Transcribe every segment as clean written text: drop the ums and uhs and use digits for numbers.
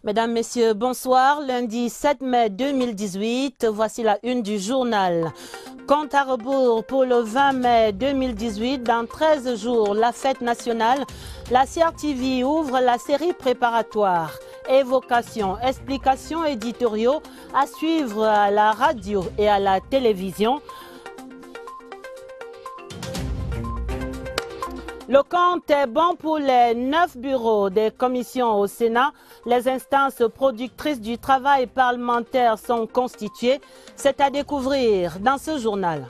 Mesdames, Messieurs, bonsoir. Lundi 7 mai 2018, voici la une du journal. Compte à rebours pour le 20 mai 2018, dans 13 jours, la fête nationale, la CRTV ouvre la série préparatoire. Évocations, explications éditoriaux à suivre à la radio et à la télévision. Le compte est bon pour les 9 bureaux des commissions au Sénat. Les instances productrices du travail parlementaire sont constituées. C'est à découvrir dans ce journal.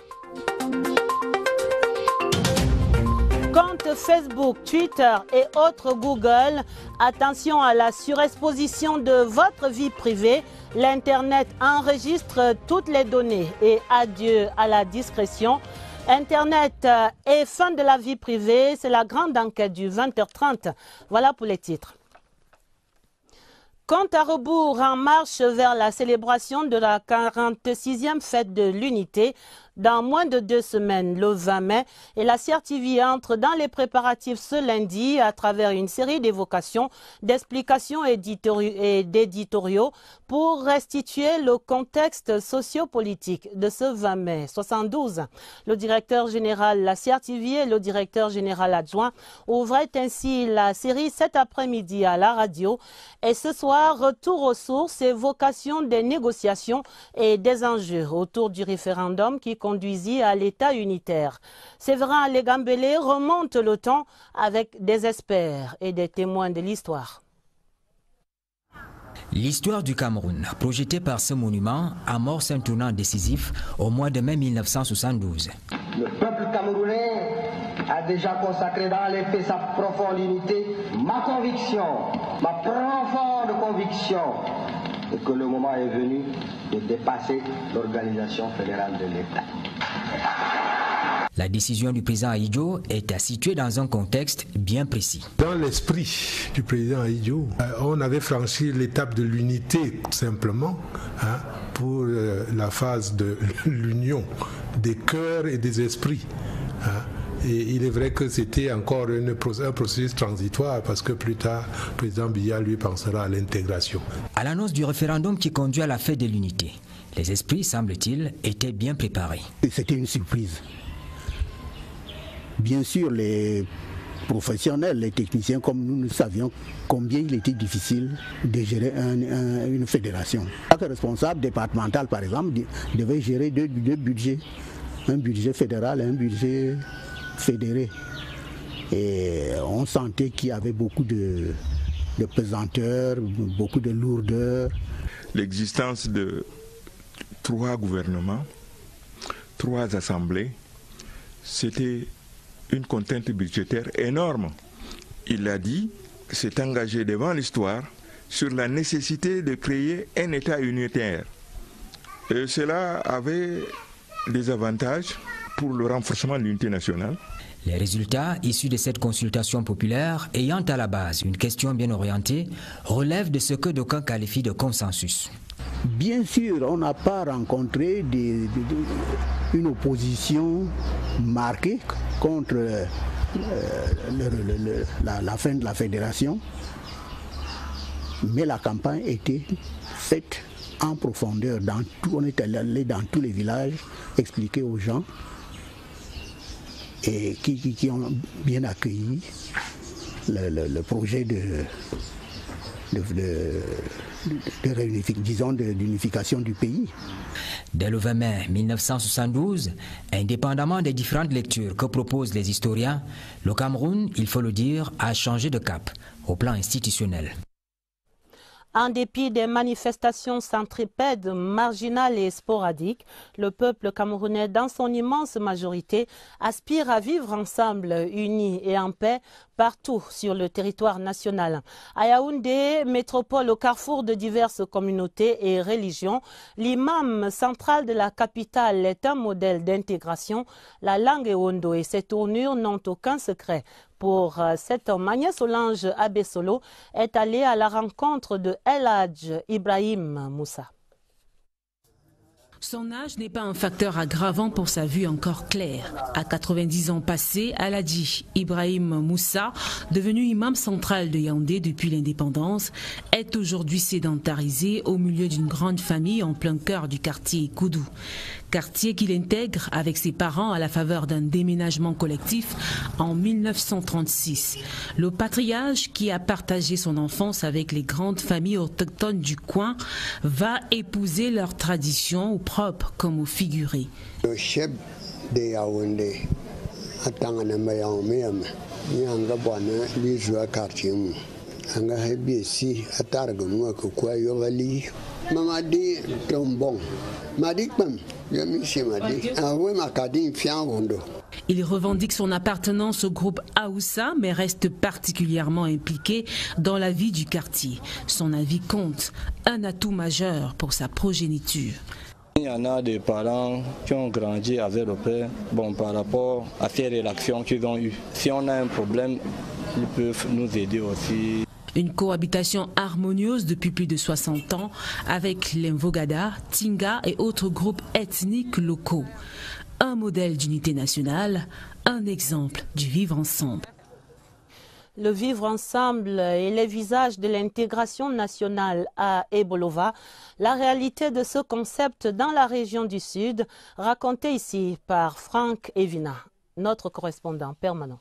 Compte Facebook, Twitter et autres Google. Attention à la surexposition de votre vie privée. L'Internet enregistre toutes les données et adieu à la discrétion. Internet et fin de la vie privée, c'est la grande enquête du 20h30. Voilà pour les titres. Compte à rebours en marche vers la célébration de la 46e fête de l'unité dans moins de 2 semaines, le 20 mai. Et la CRTV entre dans les préparatifs ce lundi à travers une série d'évocations, d'explications et d'éditoriaux pour restituer le contexte sociopolitique de ce 20 mai 72. Le directeur général de la CRTV et le directeur général adjoint ouvraient ainsi la série cet après-midi à la radio. Et ce soir, retour aux sources, évocation des négociations et des enjeux autour du référendum qui conduisit à l'État unitaire. Séverin Legambele remonte le temps avec des experts et des témoins de l'histoire. L'histoire du Cameroun, projetée par ce monument, amorce un tournant décisif au mois de mai 1972. Le peuple camerounais a déjà consacré dans les faits sa profonde unité. Ma conviction, ma profonde conviction, est que le moment est venu de dépasser l'organisation fédérale de l'État. La décision du président Ahidjo est à situer dans un contexte bien précis. Dans l'esprit du président Ahidjo, on avait franchi l'étape de l'unité simplement pour la phase de l'union des cœurs et des esprits. Et il est vrai que c'était encore un processus transitoire parce que plus tard, le président Biya lui pensera à l'intégration. À l'annonce du référendum qui conduit à la fête de l'unité, les esprits, semble-t-il, étaient bien préparés. C'était une surprise. Bien sûr, les professionnels, les techniciens, comme nous savions combien il était difficile de gérer une fédération. Chaque responsable départemental, par exemple, devait gérer deux budgets. Un budget fédéral et un budget fédéré. Et on sentait qu'il y avait beaucoup de pesanteur, beaucoup de lourdeur. L'existence de 3 gouvernements, 3 assemblées, c'était une contrainte budgétaire énorme. Il a dit, s'est engagé devant l'histoire sur la nécessité de créer un État unitaire. Et cela avait des avantages pour le renforcement de l'unité nationale. Les résultats issus de cette consultation populaire, ayant à la base une question bien orientée, relèvent de ce que d'aucuns qualifient de consensus. Bien sûr, on n'a pas rencontré une opposition marquée contre la fin de la fédération, mais la campagne était faite en profondeur. On est allé dans tous les villages expliquer aux gens et qui ont bien accueilli le projet d'unification du pays. Dès le 20 mai 1972, indépendamment des différentes lectures que proposent les historiens, le Cameroun, il faut le dire, a changé de cap au plan institutionnel. En dépit des manifestations centripèdes, marginales et sporadiques, le peuple camerounais, dans son immense majorité, aspire à vivre ensemble, unis et en paix, partout sur le territoire national. À Yaoundé, métropole au carrefour de diverses communautés et religions, l'imam central de la capitale est un modèle d'intégration. La langue Ewondo et ses tournures n'ont aucun secret. Pour cet homme, Agnès Solange Abessolo est allée à la rencontre de El Hadj Ibrahim Moussa. Son âge n'est pas un facteur aggravant pour sa vue encore claire. À 90 ans passés, Alhaji Ibrahim Moussa, devenu imam central de Yaoundé depuis l'indépendance, est aujourd'hui sédentarisé au milieu d'une grande famille en plein cœur du quartier Koudou. Quartier qu'il intègre avec ses parents à la faveur d'un déménagement collectif en 1936. Le patriarche, qui a partagé son enfance avec les grandes familles autochtones du coin, va épouser leurs traditions au propre comme au figuré. Le chef de Yaoundé, il revendique son appartenance au groupe Aoussa, mais reste particulièrement impliqué dans la vie du quartier. Son avis compte, un atout majeur pour sa progéniture. Il y en a des parents qui ont grandi avec le père, par rapport à ces réactions qu'ils ont eues. Si on a un problème, ils peuvent nous aider aussi. Une cohabitation harmonieuse depuis plus de 60 ans avec les Mvogada, Tinga et autres groupes ethniques locaux. Un modèle d'unité nationale, un exemple du vivre ensemble. Le vivre ensemble et les visages de l'intégration nationale à Ebolova, la réalité de ce concept dans la région du Sud, racontée ici par Franck Evina, notre correspondant permanent.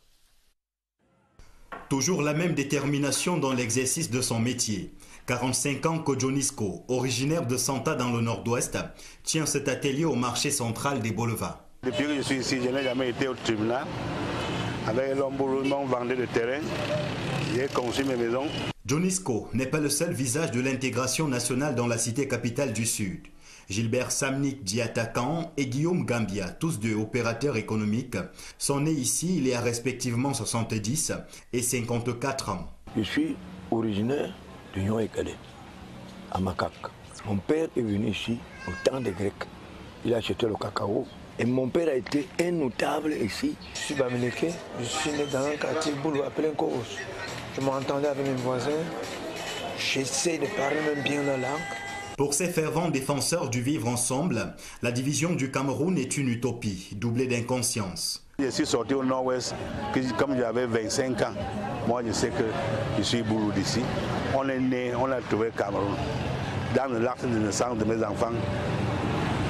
Toujours la même détermination dans l'exercice de son métier. 45 ans que Jonisco, originaire de Santa dans le nord-ouest, tient cet atelier au marché central d'Ebolova. Depuis que je suis ici, je n'ai jamais été au tribunal. Avec l'emboulement vendé de terrain, j'ai conçu mes maisons. Jonisco n'est pas le seul visage de l'intégration nationale dans la cité capitale du Sud. Gilbert Samnik, dit attaquant, et Guillaume Gambia, tous deux opérateurs économiques, sont nés ici il y a respectivement 70 et 54 ans. Je suis originaire de Nyon-Ekade, à Makak. Mon père est venu ici au temps des Grecs. Il a acheté le cacao et mon père a été un notable ici. Je suis Bamileke, je suis né dans un quartier boulot appelé Nkos. Je m'entendais avec mes voisins, j'essaie de parler même bien la langue. Pour ces fervents défenseurs du vivre ensemble, la division du Cameroun est une utopie, doublée d'inconscience. Je suis sorti au nord-ouest, comme j'avais 25 ans. Moi, je sais que je suis boulot d'ici. On est né, on a trouvé le Cameroun. Dans l'acte de naissance de mes enfants,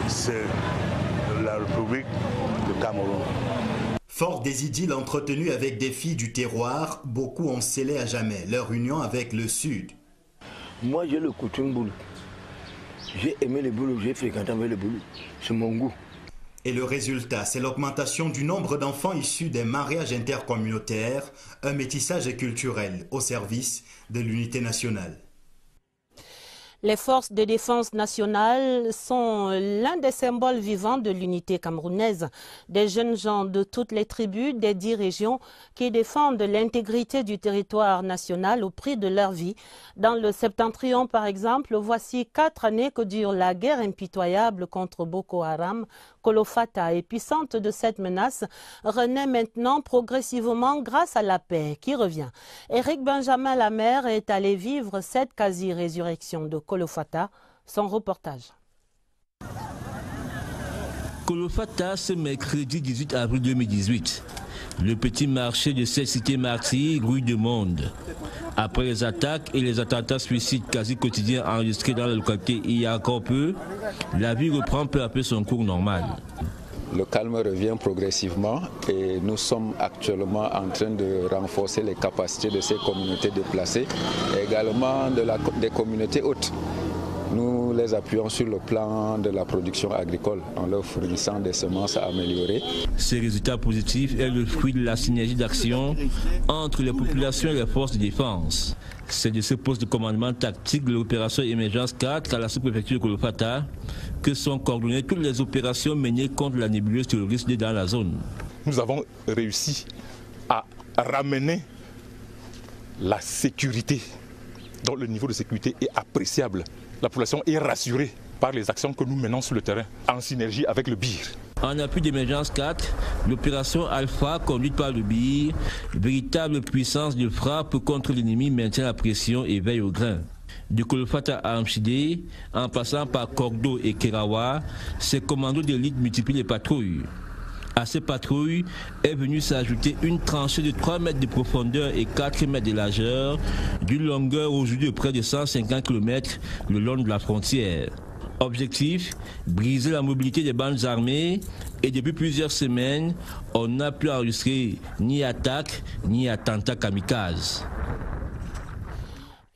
c'est la République du Cameroun. Fort des idylles entretenues avec des filles du terroir, beaucoup ont scellé à jamais leur union avec le Sud. Moi, j'ai le coutume boulot. J'ai aimé le boulot, j'ai fréquenté avec le boulot. C'est mon goût. Et le résultat, c'est l'augmentation du nombre d'enfants issus des mariages intercommunautaires, un métissage culturel au service de l'unité nationale. Les forces de défense nationale sont l'un des symboles vivants de l'unité camerounaise. Des jeunes gens de toutes les tribus des 10 régions qui défendent l'intégrité du territoire national au prix de leur vie. Dans le Septentrion, par exemple, voici 4 années que dure la guerre impitoyable contre Boko Haram. Kolofata, épuissante de cette menace, renaît maintenant progressivement grâce à la paix qui revient. Éric Benjamin Lamère est allé vivre cette quasi-résurrection de Kolofata, son reportage. Kolofata, ce mercredi 18 avril 2018. Le petit marché de cette cité martyre grouille de monde. Après les attaques et les attentats suicides quasi quotidiens enregistrés dans la localité il y a encore peu, la vie reprend peu à peu son cours normal. Le calme revient progressivement et nous sommes actuellement en train de renforcer les capacités de ces communautés déplacées et également des communautés hautes. Nous les appuyons sur le plan de la production agricole en leur fournissant des semences améliorées. Ces résultats positifs est le fruit de la synergie d'action entre les populations et les forces de défense. C'est de ce poste de commandement tactique de l'opération Émergence 4 à la sous-préfecture de Kolofata que sont coordonnées toutes les opérations menées contre la nébuleuse terroriste dans la zone. Nous avons réussi à ramener la sécurité, dont le niveau de sécurité est appréciable. La population est rassurée par les actions que nous menons sur le terrain, en synergie avec le BIR. En appui d'Émergence 4, l'opération Alpha, conduite par le BIR, véritable puissance de frappe contre l'ennemi, maintient la pression et veille au grain. Du Kolofata à Amchidé, en passant par Kordo et Kerawa, ces commandos d'élite multiplient les patrouilles. À ces patrouilles est venue s'ajouter une tranchée de 3 mètres de profondeur et 4 mètres de largeur, d'une longueur aujourd'hui de près de 150 km le long de la frontière. Objectif, briser la mobilité des bandes armées, et depuis plusieurs semaines, on n'a pu enregistrer ni attaque ni attentat kamikaze.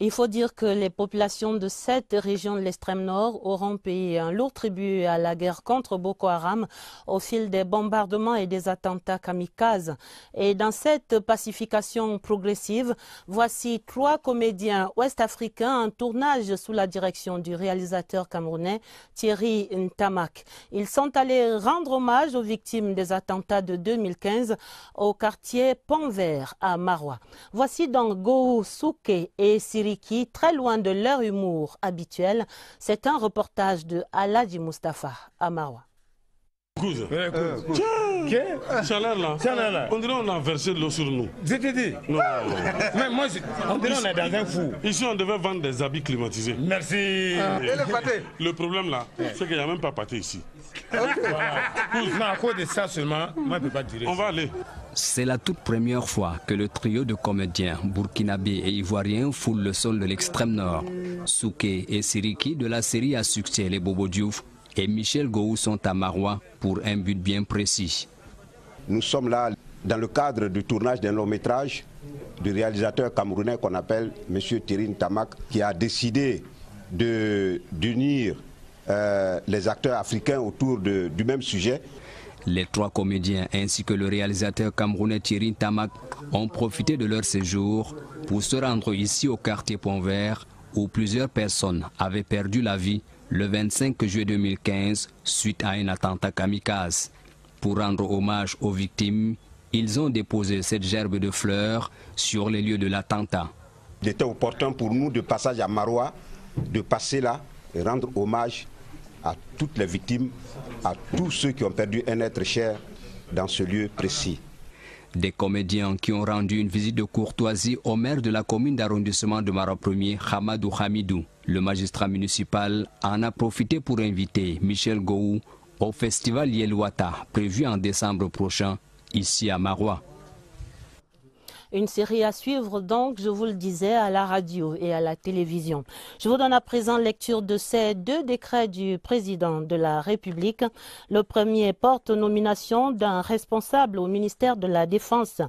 Il faut dire que les populations de cette région de l'extrême nord auront payé un lourd tribut à la guerre contre Boko Haram au fil des bombardements et des attentats kamikazes. Et dans cette pacification progressive, voici 3 comédiens ouest-africains en tournage sous la direction du réalisateur camerounais Thierry Ntamak. Ils sont allés rendre hommage aux victimes des attentats de 2015 au quartier Pont-Vert à Maroua. Voici donc Gou Souké et Siri qui, très loin de leur humour habituel, c'est un reportage de Aladji Mustafa à Maroua. Tiens, chaleur là. On dirait qu'on a versé de l'eau sur nous. Je te dis. Non. Mais moi, on dirait qu'on est dans un four. Ici, on devait vendre des habits climatisés. Merci. Et le pâté. Le problème là, c'est qu'il n'y a même pas pâté ici. Voilà. Non, à cause de ça seulement, moi je ne peux pas tirer. On va aller. C'est la toute première fois que le trio de comédiens burkinabés et ivoiriens foule le sol de l'extrême nord. Souké et Siriki de la série à succès Les Bobo Diouf et Michel Gou sont à Maroua pour un but bien précis. Nous sommes là dans le cadre du tournage d'un long métrage du réalisateur camerounais qu'on appelle M. Thierry Ntamak, qui a décidé d'unir les acteurs africains autour du même sujet. Les 3 comédiens ainsi que le réalisateur camerounais Thierry Ntamak ont profité de leur séjour pour se rendre ici au quartier Pont-Vert où plusieurs personnes avaient perdu la vie le 25 juillet 2015 suite à un attentat kamikaze. Pour rendre hommage aux victimes, ils ont déposé cette gerbe de fleurs sur les lieux de l'attentat. Il était opportun pour nous de passage à Maroua, de passer là et rendre hommage à toutes les victimes, à tous ceux qui ont perdu un être cher dans ce lieu précis. Des comédiens qui ont rendu une visite de courtoisie au maire de la commune d'arrondissement de Maroua 1er, Hamadou Hamidou. Le magistrat municipal en a profité pour inviter Michel Gou au festival Yelwata, prévu en décembre prochain, ici à Maroua. Une série à suivre donc, je vous le disais, à la radio et à la télévision. Je vous donne à présent lecture de ces 2 décrets du président de la République. Le premier porte nomination d'un responsable au ministère de la Défense.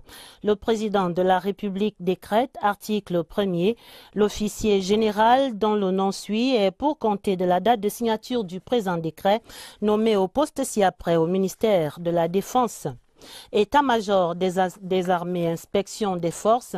Le président de la République décrète, article 1er, l'officier général dont le nom suit est pour compter de la date de signature du présent décret, nommé au poste ci-après au ministère de la Défense. État-major des armées, inspection des forces,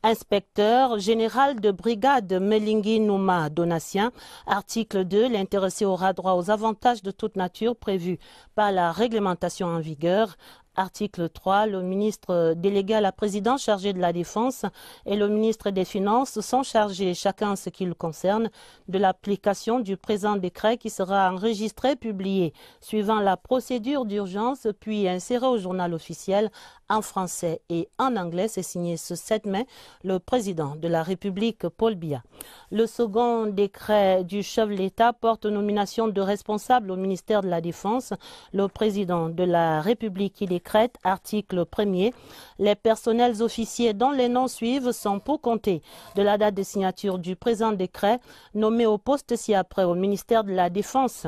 inspecteur général de brigade Melingui Nouma Donatien, article 2, l'intéressé aura droit aux avantages de toute nature prévus par la réglementation en vigueur. Article 3, le ministre délégué à la présidence chargé de la Défense et le ministre des Finances sont chargés, chacun en ce qui le concerne, de l'application du présent décret qui sera enregistré, publié, suivant la procédure d'urgence, puis inséré au journal officiel en français et en anglais. C'est signé ce 7 mai, le président de la République, Paul Biya. Le second décret du chef de l'État porte nomination de responsable au ministère de la Défense. Le président de la République qui décrète, article 1er, les personnels officiers dont les noms suivent sont pour compter de la date de signature du présent décret nommés au poste ci-après au ministère de la Défense.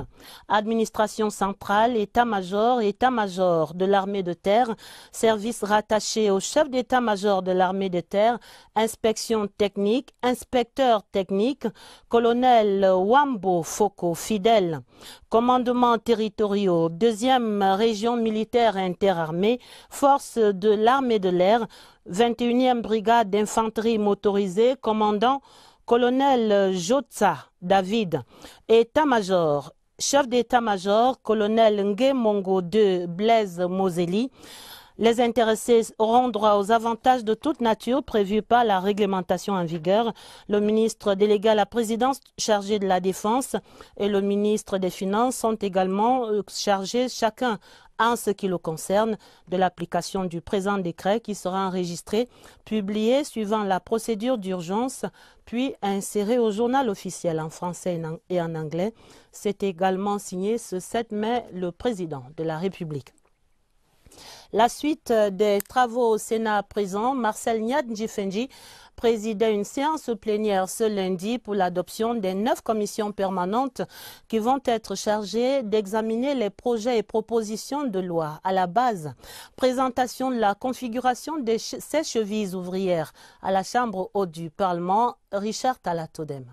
Administration centrale, état-major de l'armée de terre, service rattaché au chef d'état-major de l'armée de terre, inspection technique, inspecteur technique, colonel Wambo Foko Fidèle. Commandements territoriaux, 2e région militaire interarmée, force de l'armée de l'air, 21e brigade d'infanterie motorisée, commandant colonel Jotsa David, état-major, chef d'état-major, colonel Ngemongo II Blaise Moseli. Les intéressés auront droit aux avantages de toute nature prévus par la réglementation en vigueur. Le ministre délégué à la présidence chargé de la Défense et le ministre des Finances sont également chargés chacun en ce qui le concerne, de l'application du présent décret qui sera enregistré, publié suivant la procédure d'urgence, puis inséré au journal officiel en français et en anglais. C'est également signé ce 7 mai le président de la République. La suite des travaux au Sénat à présent, Marcel Nyadji-Fenji présidait une séance plénière ce lundi pour l'adoption des 9 commissions permanentes qui vont être chargées d'examiner les projets et propositions de loi. À la base, présentation de la configuration de ces chevilles ouvrières à la Chambre haute du Parlement, Richard Talatodem.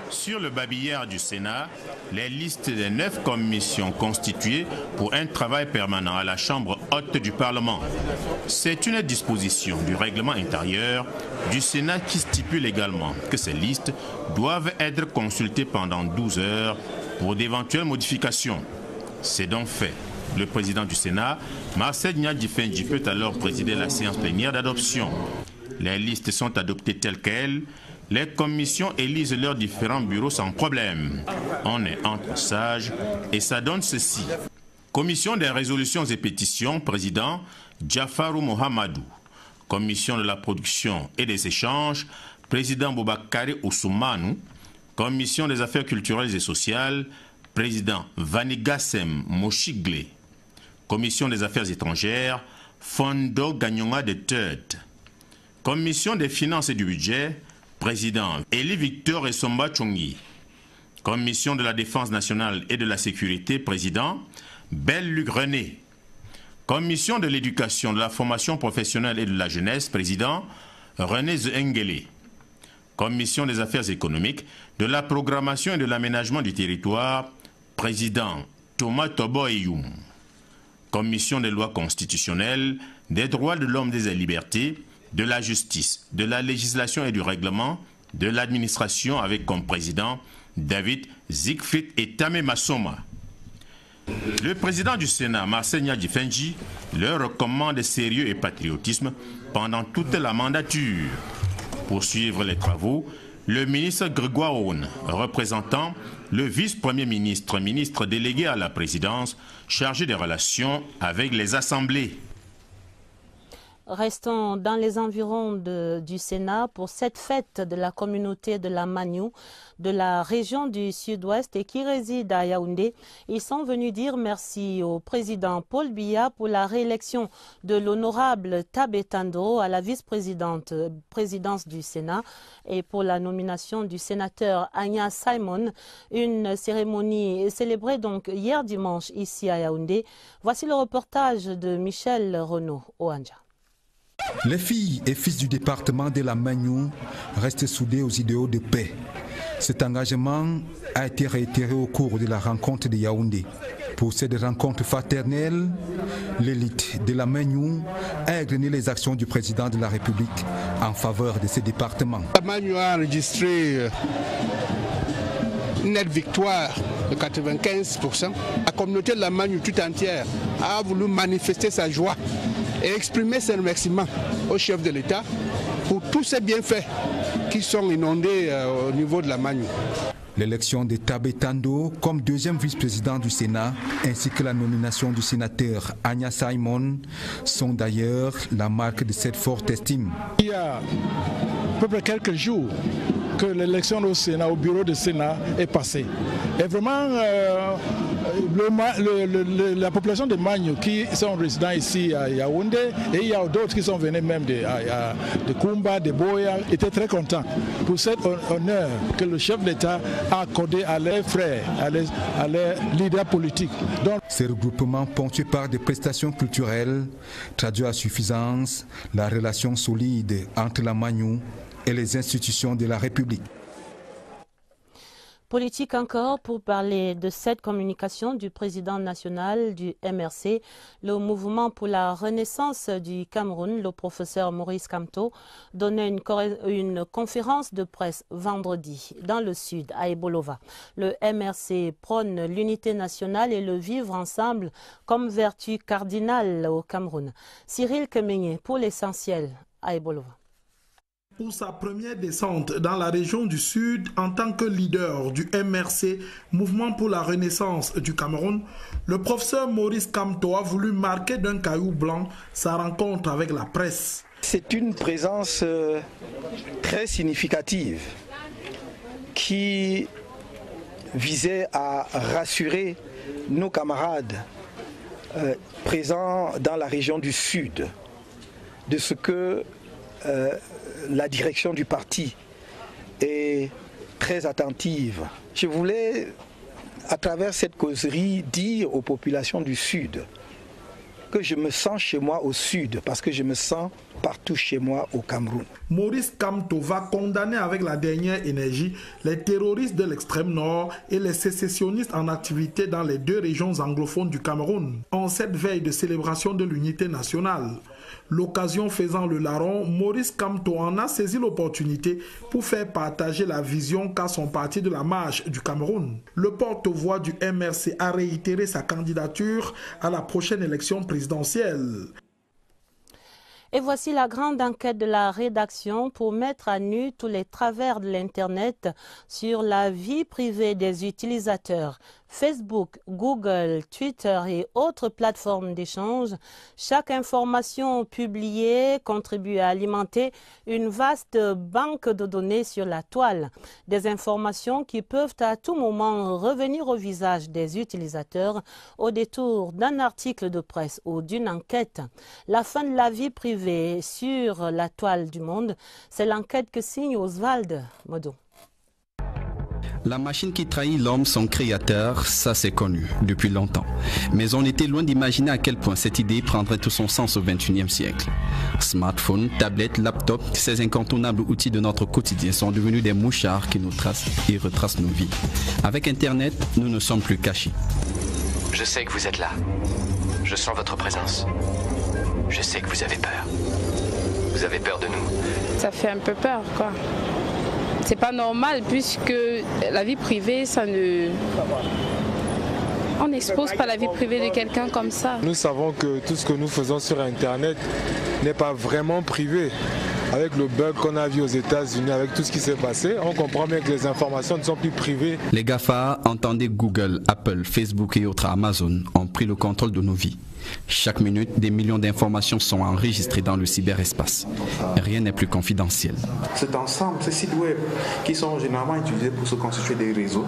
Sur le babillard du Sénat, les listes des 9 commissions constituées pour un travail permanent à la Chambre haute du Parlement. C'est une disposition du règlement intérieur du Sénat qui stipule également que ces listes doivent être consultées pendant 12 heures pour d'éventuelles modifications. C'est donc fait. Le président du Sénat, Marcel Nyadji-Fenji, peut alors présider la séance plénière d'adoption. Les listes sont adoptées telles quelles. Les commissions élisent leurs différents bureaux sans problème. On est entre sages et ça donne ceci. Commission des résolutions et pétitions, président Jafarou Mohamedou. Commission de la production et des échanges, président Bobakari Ousmane. Commission des affaires culturelles et sociales, président Vanigassem Moshigle. Commission des affaires étrangères, Fondo Ganyonga de Tête. Commission des finances et du budget, président Eli Victor Essomba Tchongi. Commission de la défense nationale et de la sécurité, président Bel-Luc René. Commission de l'éducation, de la formation professionnelle et de la jeunesse, président René Zengele. Commission des affaires économiques, de la programmation et de l'aménagement du territoire, président Thomas Tobo-Eyoum. Commission des lois constitutionnelles, des droits de l'homme et des libertés, de la justice, de la législation et du règlement, de l'administration avec comme président David Siegfried Etame Massoma. Le président du Sénat, Marcel Nyadji-Fenji, leur recommande sérieux et patriotisme pendant toute la mandature. Pour suivre les travaux, le ministre Grégoire Aune, représentant le vice-premier ministre, ministre délégué à la présidence, chargé des relations avec les assemblées. Restons dans les environs du Sénat pour cette fête de la communauté de la Magnou de la région du Sud-Ouest et qui réside à Yaoundé. Ils sont venus dire merci au président Paul Biya pour la réélection de l'honorable Tabé Tando à la vice-présidence du Sénat et pour la nomination du sénateur Anya Simon. Une cérémonie célébrée donc hier dimanche ici à Yaoundé. Voici le reportage de Michel Renaud Oanja. Les filles et fils du département de la Magnou restent soudés aux idéaux de paix. Cet engagement a été réitéré au cours de la rencontre de Yaoundé. Pour cette rencontre fraternelle, l'élite de la Magnou a égrené les actions du président de la République en faveur de ce département. La Magnou a enregistré une nette victoire de 95%. La communauté de la Magnou tout entière a voulu manifester sa joie et exprimer ses remerciements au chef de l'État pour tous ces bienfaits qui sont inondés au niveau de la Magnou. L'élection de Tabé Tando comme deuxième vice-président du Sénat ainsi que la nomination du sénateur Anya Simon sont d'ailleurs la marque de cette forte estime. Il y a à peu près quelques jours que l'élection au Sénat, au bureau du Sénat est passée. Et vraiment, la population de Magnou qui sont résidents ici à Yaoundé, et il y a d'autres qui sont venus même de Kumba, de Boya, étaient très contents pour cet honneur que le chef d'État a accordé à leurs frères, à leurs leaders politiques. Ces regroupements ponctués par des prestations culturelles traduisent à suffisance la relation solide entre la Magnou et les institutions de la République. Politique encore pour parler de cette communication du président national du MRC, le mouvement pour la renaissance du Cameroun, le professeur Maurice Kamto, donnait une conférence de presse vendredi dans le sud, à Ebolova. Le MRC prône l'unité nationale et le vivre ensemble comme vertu cardinale au Cameroun. Cyril Kemenye pour l'essentiel à Ebolova. Pour sa première descente dans la région du Sud en tant que leader du MRC, Mouvement pour la Renaissance du Cameroun, le professeur Maurice Kamto a voulu marquer d'un caillou blanc sa rencontre avec la presse. C'est une présence très significative qui visait à rassurer nos camarades présents dans la région du Sud de ce que la direction du parti est très attentive. Je voulais, à travers cette causerie, dire aux populations du Sud que je me sens chez moi au Sud, parce que je me sens partout chez moi au Cameroun. Maurice Kamto va condamner avec la dernière énergie les terroristes de l'extrême nord et les sécessionnistes en activité dans les deux régions anglophones du Cameroun, en cette veille de célébration de l'unité nationale. L'occasion faisant le larron, Maurice Kamto en a saisi l'opportunité pour faire partager la vision qu'a son parti de la marche du Cameroun. Le porte-voix du MRC a réitéré sa candidature à la prochaine élection présidentielle. Et voici la grande enquête de la rédaction pour mettre à nu tous les travers de l'Internet sur la vie privée des utilisateurs. Facebook, Google, Twitter et autres plateformes d'échange, chaque information publiée contribue à alimenter une vaste banque de données sur la toile. Des informations qui peuvent à tout moment revenir au visage des utilisateurs au détour d'un article de presse ou d'une enquête. La fin de la vie privée sur la toile du monde, c'est l'enquête que signe Oswald Modo. La machine qui trahit l'homme, son créateur, ça c'est connu depuis longtemps. Mais on était loin d'imaginer à quel point cette idée prendrait tout son sens au XXIe siècle. Smartphones, tablettes, laptops, ces incontournables outils de notre quotidien sont devenus des mouchards qui nous tracent et retracent nos vies. Avec Internet, nous ne sommes plus cachés. Je sais que vous êtes là. Je sens votre présence. Je sais que vous avez peur. Vous avez peur de nous. Ça fait un peu peur, quoi. C'est pas normal puisque la vie privée, ça ne... On n'expose pas la vie privée de quelqu'un comme ça. Nous savons que tout ce que nous faisons sur Internet n'est pas vraiment privé. Avec le bug qu'on a vu aux États-Unis, avec tout ce qui s'est passé, on comprend bien que les informations ne sont plus privées. Les GAFA, entendez Google, Apple, Facebook et autres Amazon, ont pris le contrôle de nos vies. Chaque minute, des millions d'informations sont enregistrées dans le cyberespace. Rien n'est plus confidentiel. Cet ensemble, ces sites web qui sont généralement utilisés pour se constituer des réseaux,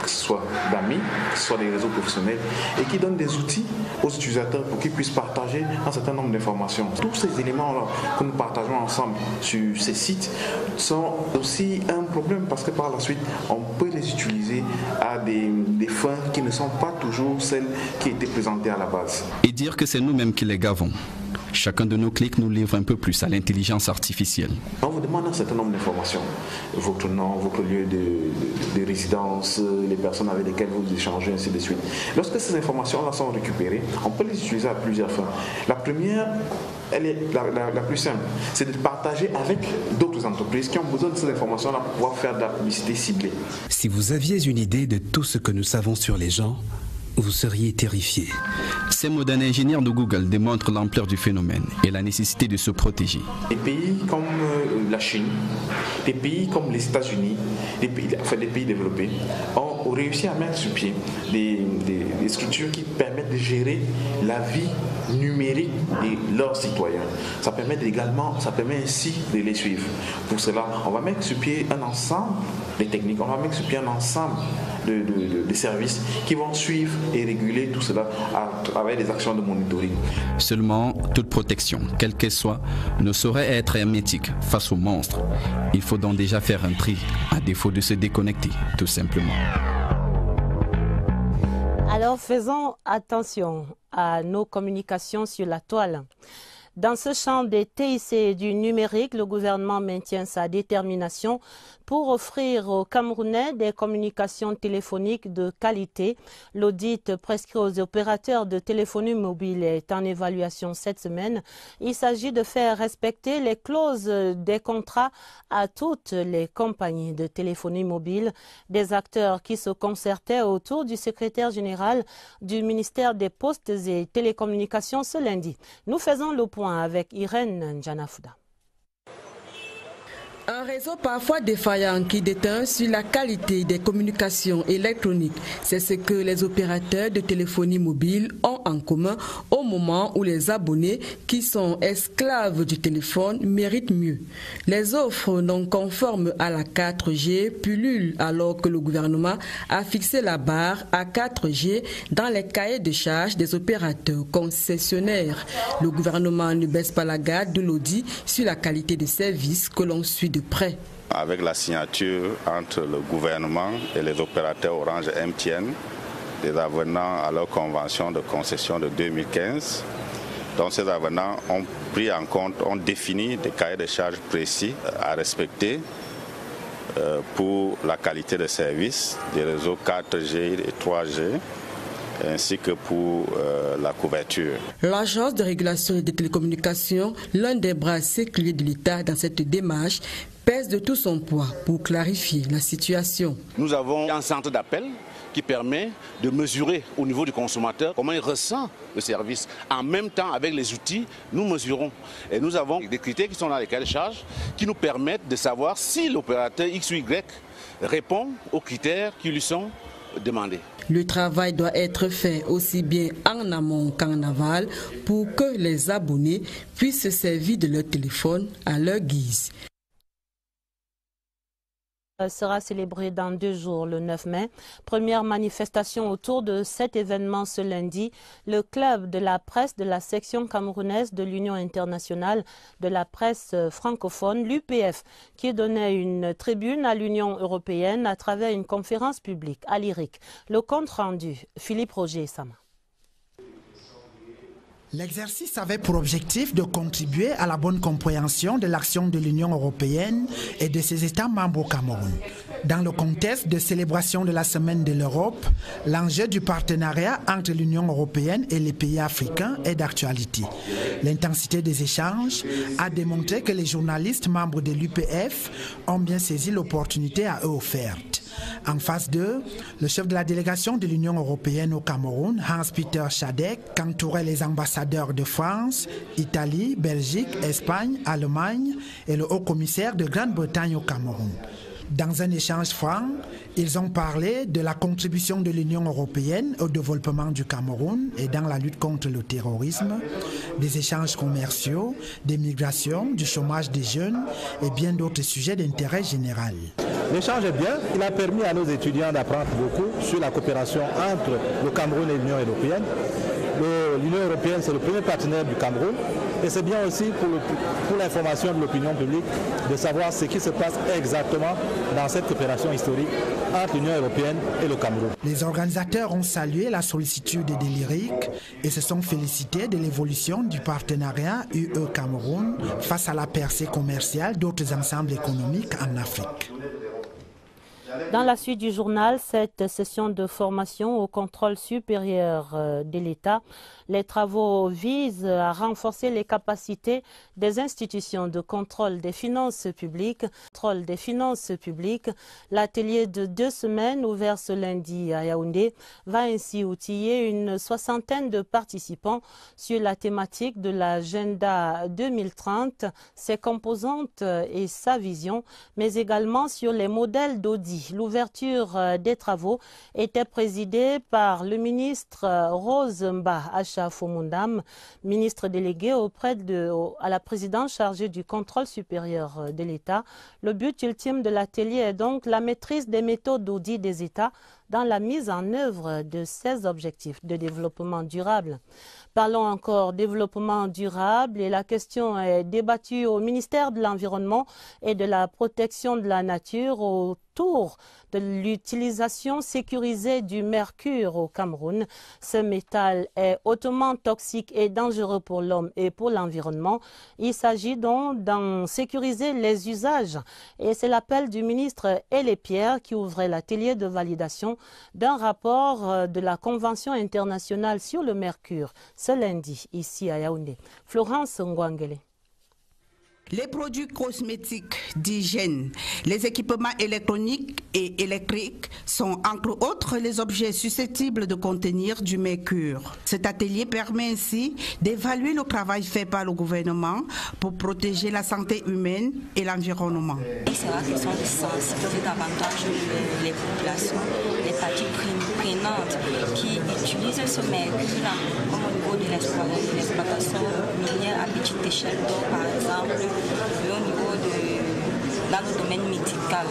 que ce soit d'amis, que ce soit des réseaux professionnels, et qui donnent des outils aux utilisateurs pour qu'ils puissent partager un certain nombre d'informations. Tous ces éléments-là que nous partageons ensemble sur ces sites sont aussi un problème parce que par la suite, on peut les utiliser à des fins qui ne sont pas toujours celles qui étaient présentées à la base. Et dire que c'est nous-mêmes qui les gavons. Chacun de nos clics nous livre un peu plus à l'intelligence artificielle. On vous demande un certain nombre d'informations. Votre nom, votre lieu de résidence, les personnes avec lesquelles vous échangez, ainsi de suite. Lorsque ces informations-là sont récupérées, on peut les utiliser à plusieurs fins. La première, elle est la plus simple, c'est de partager avec d'autres entreprises qui ont besoin de ces informations-là pour pouvoir faire de la publicité ciblée. Si vous aviez une idée de tout ce que nous savons sur les gens, vous seriez terrifié. Ces mots d'un ingénieur de Google démontrent l'ampleur du phénomène et la nécessité de se protéger. Des pays comme la Chine, des pays comme les États-Unis, des pays développés ont réussi à mettre sur pied des structures qui permettent de gérer la vie numérique de leurs citoyens. Ça permet ainsi de les suivre. Pour cela, on va mettre sur pied un ensemble de techniques, on va mettre sur pied un ensemble de services qui vont suivre et réguler tout cela à travers des actions de monitoring. Seulement, toute protection, quelle qu'elle soit, ne saurait être hermétique face aux monstres. Il faut donc déjà faire un tri, à défaut de se déconnecter, tout simplement. Alors faisons attention à nos communications sur la toile. Dans ce champ des TIC et du numérique, le gouvernement maintient sa détermination pour offrir aux Camerounais des communications téléphoniques de qualité. L'audit prescrit aux opérateurs de téléphonie mobile est en évaluation cette semaine. Il s'agit de faire respecter les clauses des contrats à toutes les compagnies de téléphonie mobile. Des acteurs qui se concertaient autour du secrétaire général du ministère des Postes et Télécommunications ce lundi. Nous faisons le point avec Irène Njanafouda. Un réseau parfois défaillant qui déteint sur la qualité des communications électroniques. C'est ce que les opérateurs de téléphonie mobile ont en commun au moment où les abonnés qui sont esclaves du téléphone méritent mieux. Les offres non conformes à la 4G pullulent alors que le gouvernement a fixé la barre à 4G dans les cahiers de charges des opérateurs concessionnaires. Le gouvernement ne baisse pas la garde de l'audit sur la qualité de service que l'on suit de près. Avec la signature entre le gouvernement et les opérateurs Orange et MTN des avenants à leur convention de concession de 2015, donc ces avenants ont pris en compte, ont défini des cahiers de charges précis à respecter pour la qualité de service des réseaux 4G et 3G. Ainsi que pour la couverture. L'Agence de régulation des télécommunications, l'un des bras séculiers de l'État dans cette démarche, pèse de tout son poids pour clarifier la situation. Nous avons un centre d'appel qui permet de mesurer au niveau du consommateur comment il ressent le service. En même temps, avec les outils, nous mesurons. Et nous avons des critères qui sont dans les cahiers de charges qui nous permettent de savoir si l'opérateur X ou Y répond aux critères qui lui sont demandés. Le travail doit être fait aussi bien en amont qu'en aval pour que les abonnés puissent se servir de leur téléphone à leur guise. Sera célébré dans 2 jours, le 9 mai. Première manifestation autour de cet événement ce lundi. Le club de la presse de la section camerounaise de l'Union internationale de la presse francophone, l'UPF, qui donnait une tribune à l'Union européenne à travers une conférence publique à l'IRIC. Le compte rendu, Philippe Roger et Sama. L'exercice avait pour objectif de contribuer à la bonne compréhension de l'action de l'Union européenne et de ses États membres au Cameroun. Dans le contexte de célébration de la Semaine de l'Europe, l'enjeu du partenariat entre l'Union européenne et les pays africains est d'actualité. L'intensité des échanges a démontré que les journalistes membres de l'UPF ont bien saisi l'opportunité à eux offerte. En face d'eux, le chef de la délégation de l'Union européenne au Cameroun, Hans-Peter Schadek, qu'entouraient les ambassadeurs de France, Italie, Belgique, Espagne, Allemagne et le haut-commissaire de Grande-Bretagne au Cameroun. Dans un échange franc, ils ont parlé de la contribution de l'Union européenne au développement du Cameroun et dans la lutte contre le terrorisme, des échanges commerciaux, des migrations, du chômage des jeunes et bien d'autres sujets d'intérêt général. L'échange est bien, il a permis à nos étudiants d'apprendre beaucoup sur la coopération entre le Cameroun et l'Union européenne. L'Union européenne, c'est le premier partenaire du Cameroun et c'est bien aussi pour l'information de l'opinion publique de savoir ce qui se passe exactement dans cette coopération historique entre l'Union européenne et le Cameroun. Les organisateurs ont salué la sollicitude de l'IRIC et se sont félicités de l'évolution du partenariat UE-Cameroun face à la percée commerciale d'autres ensembles économiques en Afrique. Dans la suite du journal, cette session de formation au contrôle supérieur de l'État, les travaux visent à renforcer les capacités des institutions de contrôle des finances publiques. L'atelier de 2 semaines ouvert ce lundi à Yaoundé va ainsi outiller une 60aine de participants sur la thématique de l'agenda 2030, ses composantes et sa vision, mais également sur les modèles d'audit. L'ouverture des travaux était présidée par le ministre Rose Mba Acha-Fomundam, ministre délégué à la présidence chargée du contrôle supérieur de l'État. Le but ultime de l'atelier est donc la maîtrise des méthodes d'audit des États dans la mise en œuvre de ces objectifs de développement durable. Parlons encore développement durable et la question est débattue au ministère de l'Environnement et de la Protection de la Nature autour de l'utilisation sécurisée du mercure au Cameroun. Ce métal est hautement toxique et dangereux pour l'homme et pour l'environnement. Il s'agit donc d'en sécuriser les usages et c'est l'appel du ministre Elie Pierre qui ouvrait l'atelier de validation d'un rapport de la Convention internationale sur le mercure ce lundi ici à Yaoundé. Florence Ngwangele. Les produits cosmétiques d'hygiène, les équipements électroniques et électriques sont entre autres les objets susceptibles de contenir du mercure. Cet atelier permet ainsi d'évaluer le travail fait par le gouvernement pour protéger la santé humaine et l'environnement. C'est la question de sensibiliser davantage les populations, les parties prenantes qui utilisent ce mercure comme au niveau de l'exploitation minière à petite échelle, donc par exemple au niveau dans le domaine médical.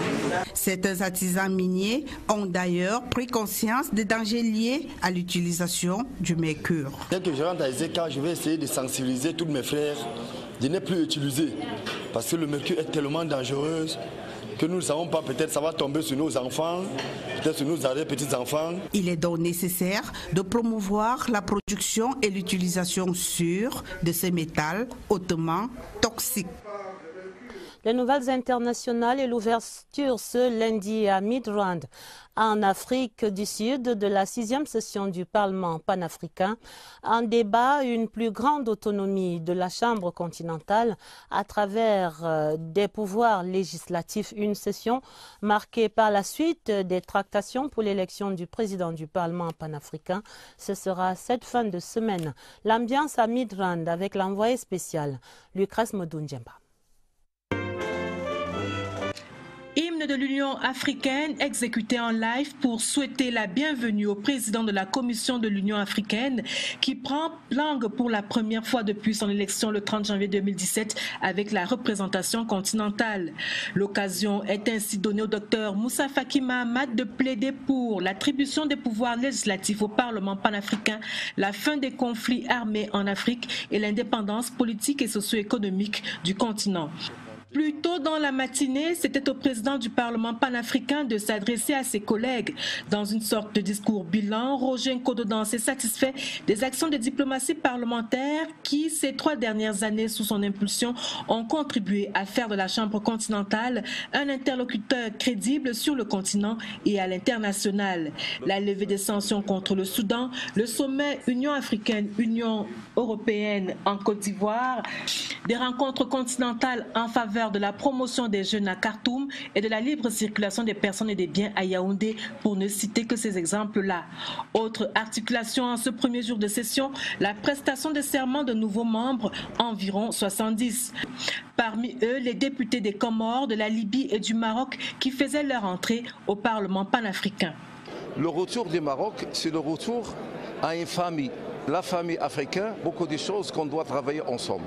Certains artisans miniers ont d'ailleurs pris conscience des dangers liés à l'utilisation du mercure. Dès que je rentre à Ezeka, je vais essayer de sensibiliser tous mes frères de ne plus utiliser parce que le mercure est tellement dangereux que nous ne savons pas, peut-être ça va tomber sur nos enfants, peut-être sur nos arrière-petits-enfants. Il est donc nécessaire de promouvoir la production et l'utilisation sûre de ces métals hautement toxiques. Les nouvelles internationales et l'ouverture ce lundi à Midrand, en Afrique du Sud, de la 6e session du Parlement panafricain. Un débat, une plus grande autonomie de la Chambre continentale à travers des pouvoirs législatifs. Une session marquée par la suite des tractations pour l'élection du président du Parlement panafricain. Ce sera cette fin de semaine. L'ambiance à Midrand avec l'envoyé spécial Lucas Modunjemba. Hymne de l'Union africaine exécuté en live pour souhaiter la bienvenue au président de la Commission de l'Union africaine qui prend langue pour la première fois depuis son élection le 30 janvier 2017 avec la représentation continentale. L'occasion est ainsi donnée au docteur Moussa Faki Mahamat de plaider pour l'attribution des pouvoirs législatifs au Parlement panafricain, la fin des conflits armés en Afrique et l'indépendance politique et socio-économique du continent. Plus tôt dans la matinée, c'était au président du Parlement panafricain de s'adresser à ses collègues. Dans une sorte de discours bilan, Roger Nkodo s'est satisfait des actions de diplomatie parlementaire qui, ces 3 dernières années sous son impulsion, ont contribué à faire de la Chambre continentale un interlocuteur crédible sur le continent et à l'international. La levée des sanctions contre le Soudan, le sommet Union africaine-Union européenne en Côte d'Ivoire, des rencontres continentales en faveur de la promotion des jeunes à Khartoum et de la libre circulation des personnes et des biens à Yaoundé, pour ne citer que ces exemples-là. Autre articulation en ce premier jour de session, la prestation de serment de nouveaux membres, environ 70. Parmi eux, les députés des Comores, de la Libye et du Maroc qui faisaient leur entrée au Parlement panafricain. Le retour du Maroc, c'est le retour à une famille. La famille africaine, beaucoup de choses qu'on doit travailler ensemble.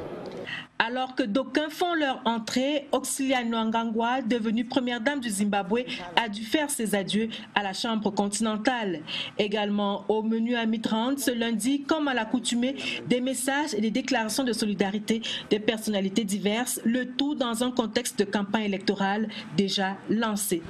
Alors que d'aucuns font leur entrée, Auxilia Nwangangwa, devenue première dame du Zimbabwe, a dû faire ses adieux à la Chambre continentale. Également au menu à Midrand ce lundi, comme à l'accoutumée, des messages et des déclarations de solidarité des personnalités diverses, le tout dans un contexte de campagne électorale déjà lancée.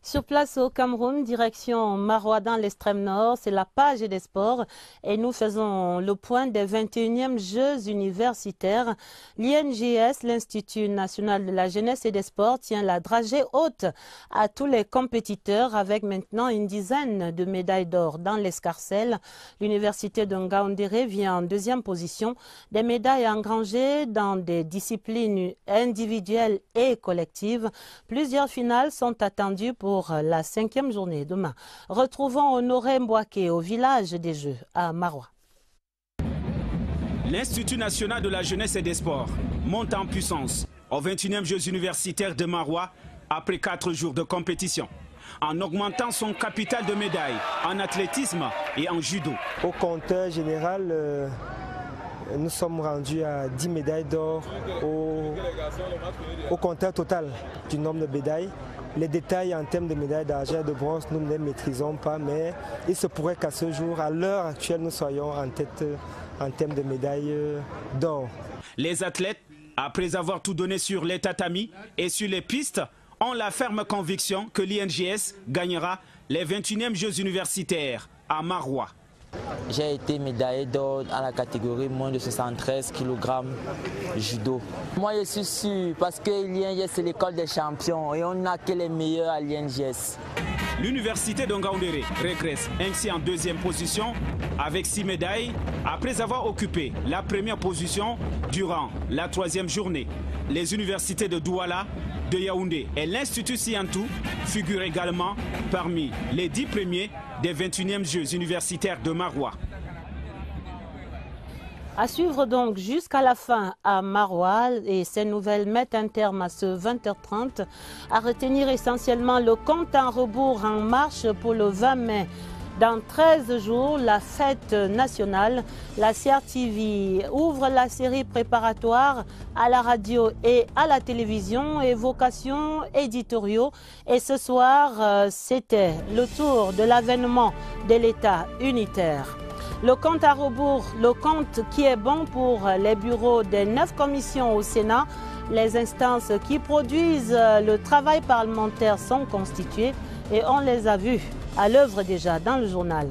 Sur place au Cameroun, direction Maroua dans l'extrême nord, c'est la page des sports et nous faisons le point des 21e Jeux universitaires. L'INJS, l'Institut national de la jeunesse et des sports, tient la dragée haute à tous les compétiteurs avec maintenant une dizaine de médailles d'or dans l'escarcelle. L'université de Ngaoundéré vient en 2e position. Des médailles engrangées dans des disciplines individuelles et collectives. Plusieurs finales sont attendues pour la 5e journée demain. Retrouvons Honoré Mbouaké au village des Jeux à Maroua. L'Institut national de la jeunesse et des sports monte en puissance aux 21e Jeux universitaires de Maroua après 4 jours de compétition, en augmentant son capital de médailles en athlétisme et en judo. Au compteur général, nous sommes rendus à 10 médailles d'or au compteur total du nombre de médailles. Les détails en termes de médailles d'argent et de bronze, nous ne les maîtrisons pas, mais il se pourrait qu'à ce jour, à l'heure actuelle, nous soyons en tête en termes de médailles d'or. Les athlètes, après avoir tout donné sur les tatamis et sur les pistes, ont la ferme conviction que l'INJS gagnera les 21e Jeux universitaires à Maroua. J'ai été médaillé d'or à la catégorie moins de 73 kg judo. Moi je suis sûr parce que l'INGS c'est l'école des champions et on n'a que les meilleurs à l'INGS. L'université de Ngaoundéré régresse ainsi en deuxième position avec 6 médailles après avoir occupé la première position durant la 3e journée. Les universités de Douala, de Yaoundé et l'Institut Siantou figurent également parmi les 10 premiers des 21e Jeux universitaires de Maroua. À suivre donc jusqu'à la fin à Maroua et ces nouvelles mettent un terme à ce 20h30. À retenir essentiellement le compte en rebours en marche pour le 20 mai. Dans 13 jours, la fête nationale, la CRTV ouvre la série préparatoire à la radio et à la télévision, évocations éditoriaux. Et ce soir, c'était le tour de l'avènement de l'État unitaire. Le compte à rebours, le compte qui est bon pour les bureaux des 9 commissions au Sénat. Les instances qui produisent le travail parlementaire sont constituées et on les a vues à l'œuvre déjà dans le journal.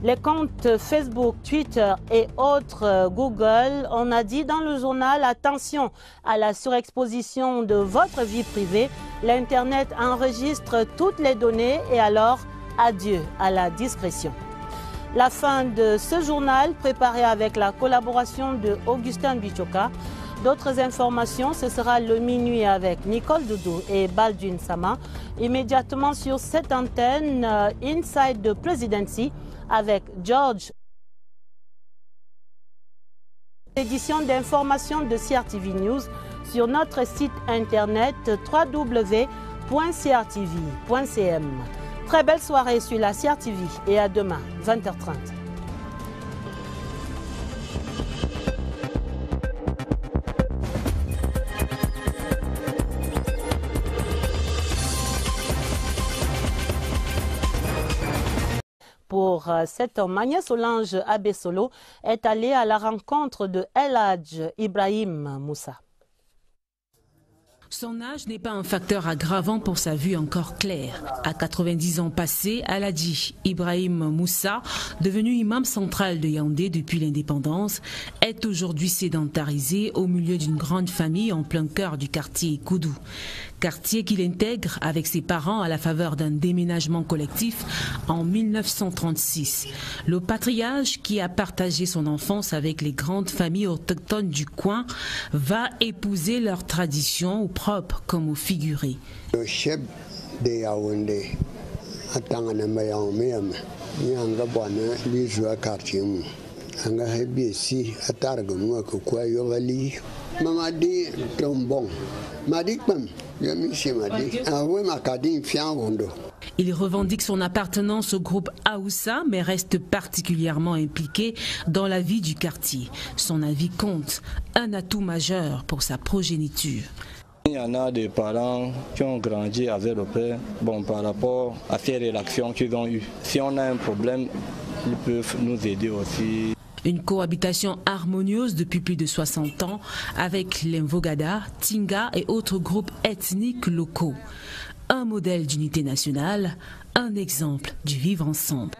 Les comptes Facebook, Twitter et autres Google, on a dit dans le journal, attention à la surexposition de votre vie privée. L'Internet enregistre toutes les données et alors adieu à la discrétion. La fin de ce journal préparé avec la collaboration de Augustin Bichoka. D'autres informations, ce sera le minuit avec Nicole Doudou et Baldwin Sama. Immédiatement sur cette antenne, Inside the Presidency avec George. Édition d'information de CRTV News sur notre site internet www.crtv.cm. Très belle soirée sur la CRTV et à demain, 20h30. Pour cet homme, Agnès Solange Abessolo est allée à la rencontre de El Hadj Ibrahim Moussa. Son âge n'est pas un facteur aggravant pour sa vue encore claire. À 90 ans passés, El Hadj Ibrahim Moussa, devenu imam central de Yaoundé depuis l'indépendance, est aujourd'hui sédentarisé au milieu d'une grande famille en plein cœur du quartier Koudou. Quartier qu'il intègre avec ses parents à la faveur d'un déménagement collectif en 1936. Le patriarche qui a partagé son enfance avec les grandes familles autochtones du coin va épouser leurs traditions au propre comme au figuré. Le chef de Yaoundé, il revendique son appartenance au groupe Aoussa, mais reste particulièrement impliqué dans la vie du quartier. Son avis compte, un atout majeur pour sa progéniture. Il y en a des parents qui ont grandi avec le père, par rapport à ces réactions qu'ils ont eues. Si on a un problème, ils peuvent nous aider aussi. Une cohabitation harmonieuse depuis plus de 60 ans avec les Mvogada, Tinga et autres groupes ethniques locaux. Un modèle d'unité nationale, un exemple du vivre ensemble.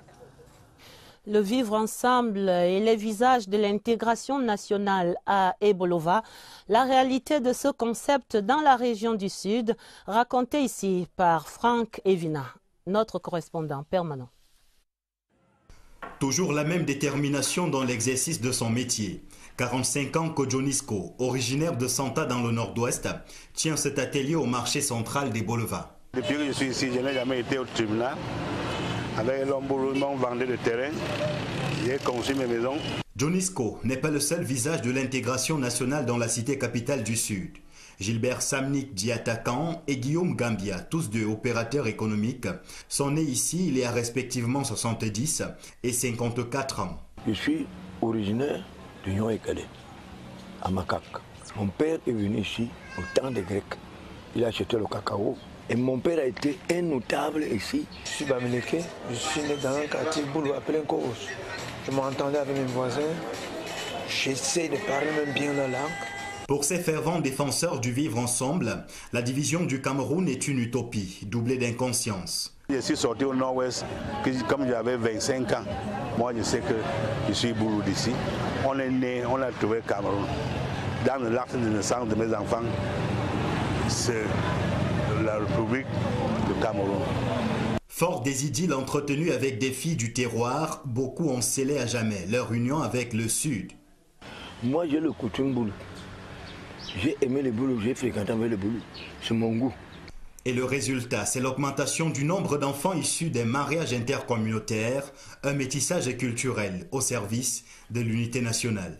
Le vivre ensemble et les visages de l'intégration nationale à Ebolova, la réalité de ce concept dans la région du Sud, racontée ici par Franck Evina, notre correspondant permanent. Toujours la même détermination dans l'exercice de son métier. 45 ans qu'Ojonisco, originaire de Santa dans le nord-ouest, tient cet atelier au marché central d'Ebolova. Depuis que je suis ici, je n'ai jamais été au tribunal. Avec l'emboulement vendait le terrain, j'ai construit mes maisons. Jonisco n'est pas le seul visage de l'intégration nationale dans la cité capitale du Sud. Gilbert Samnik, dit attaquant, et Guillaume Gambia, tous deux opérateurs économiques, sont nés ici il y a respectivement 70 et 54 ans. Je suis originaire de Nyon-Ekale, à Makak. Mon père est venu ici au temps des Grecs. Il a acheté le cacao. Et mon père a été un notable ici. Je suis Bamileke, je suis né dans un quartier Boulou appelé Nkos. Je m'entendais avec mes voisins. J'essaie de parler même bien la langue. Pour ces fervents défenseurs du vivre ensemble, la division du Cameroun est une utopie, doublée d'inconscience. Je suis sorti au nord-ouest, comme j'avais 25 ans. Moi, je sais que je suis boulot d'ici. On est né, on a trouvé Cameroun. Dans l'acte de naissance de mes enfants, c'est la République du Cameroun. Fort des idylles entretenues avec des filles du terroir, beaucoup ont scellé à jamais leur union avec le Sud. Moi, j'ai le coutume boulot. J'ai aimé les boulots, j'ai fréquenté avec les boulots. C'est mon goût. Et le résultat, c'est l'augmentation du nombre d'enfants issus des mariages intercommunautaires, un métissage culturel au service de l'unité nationale.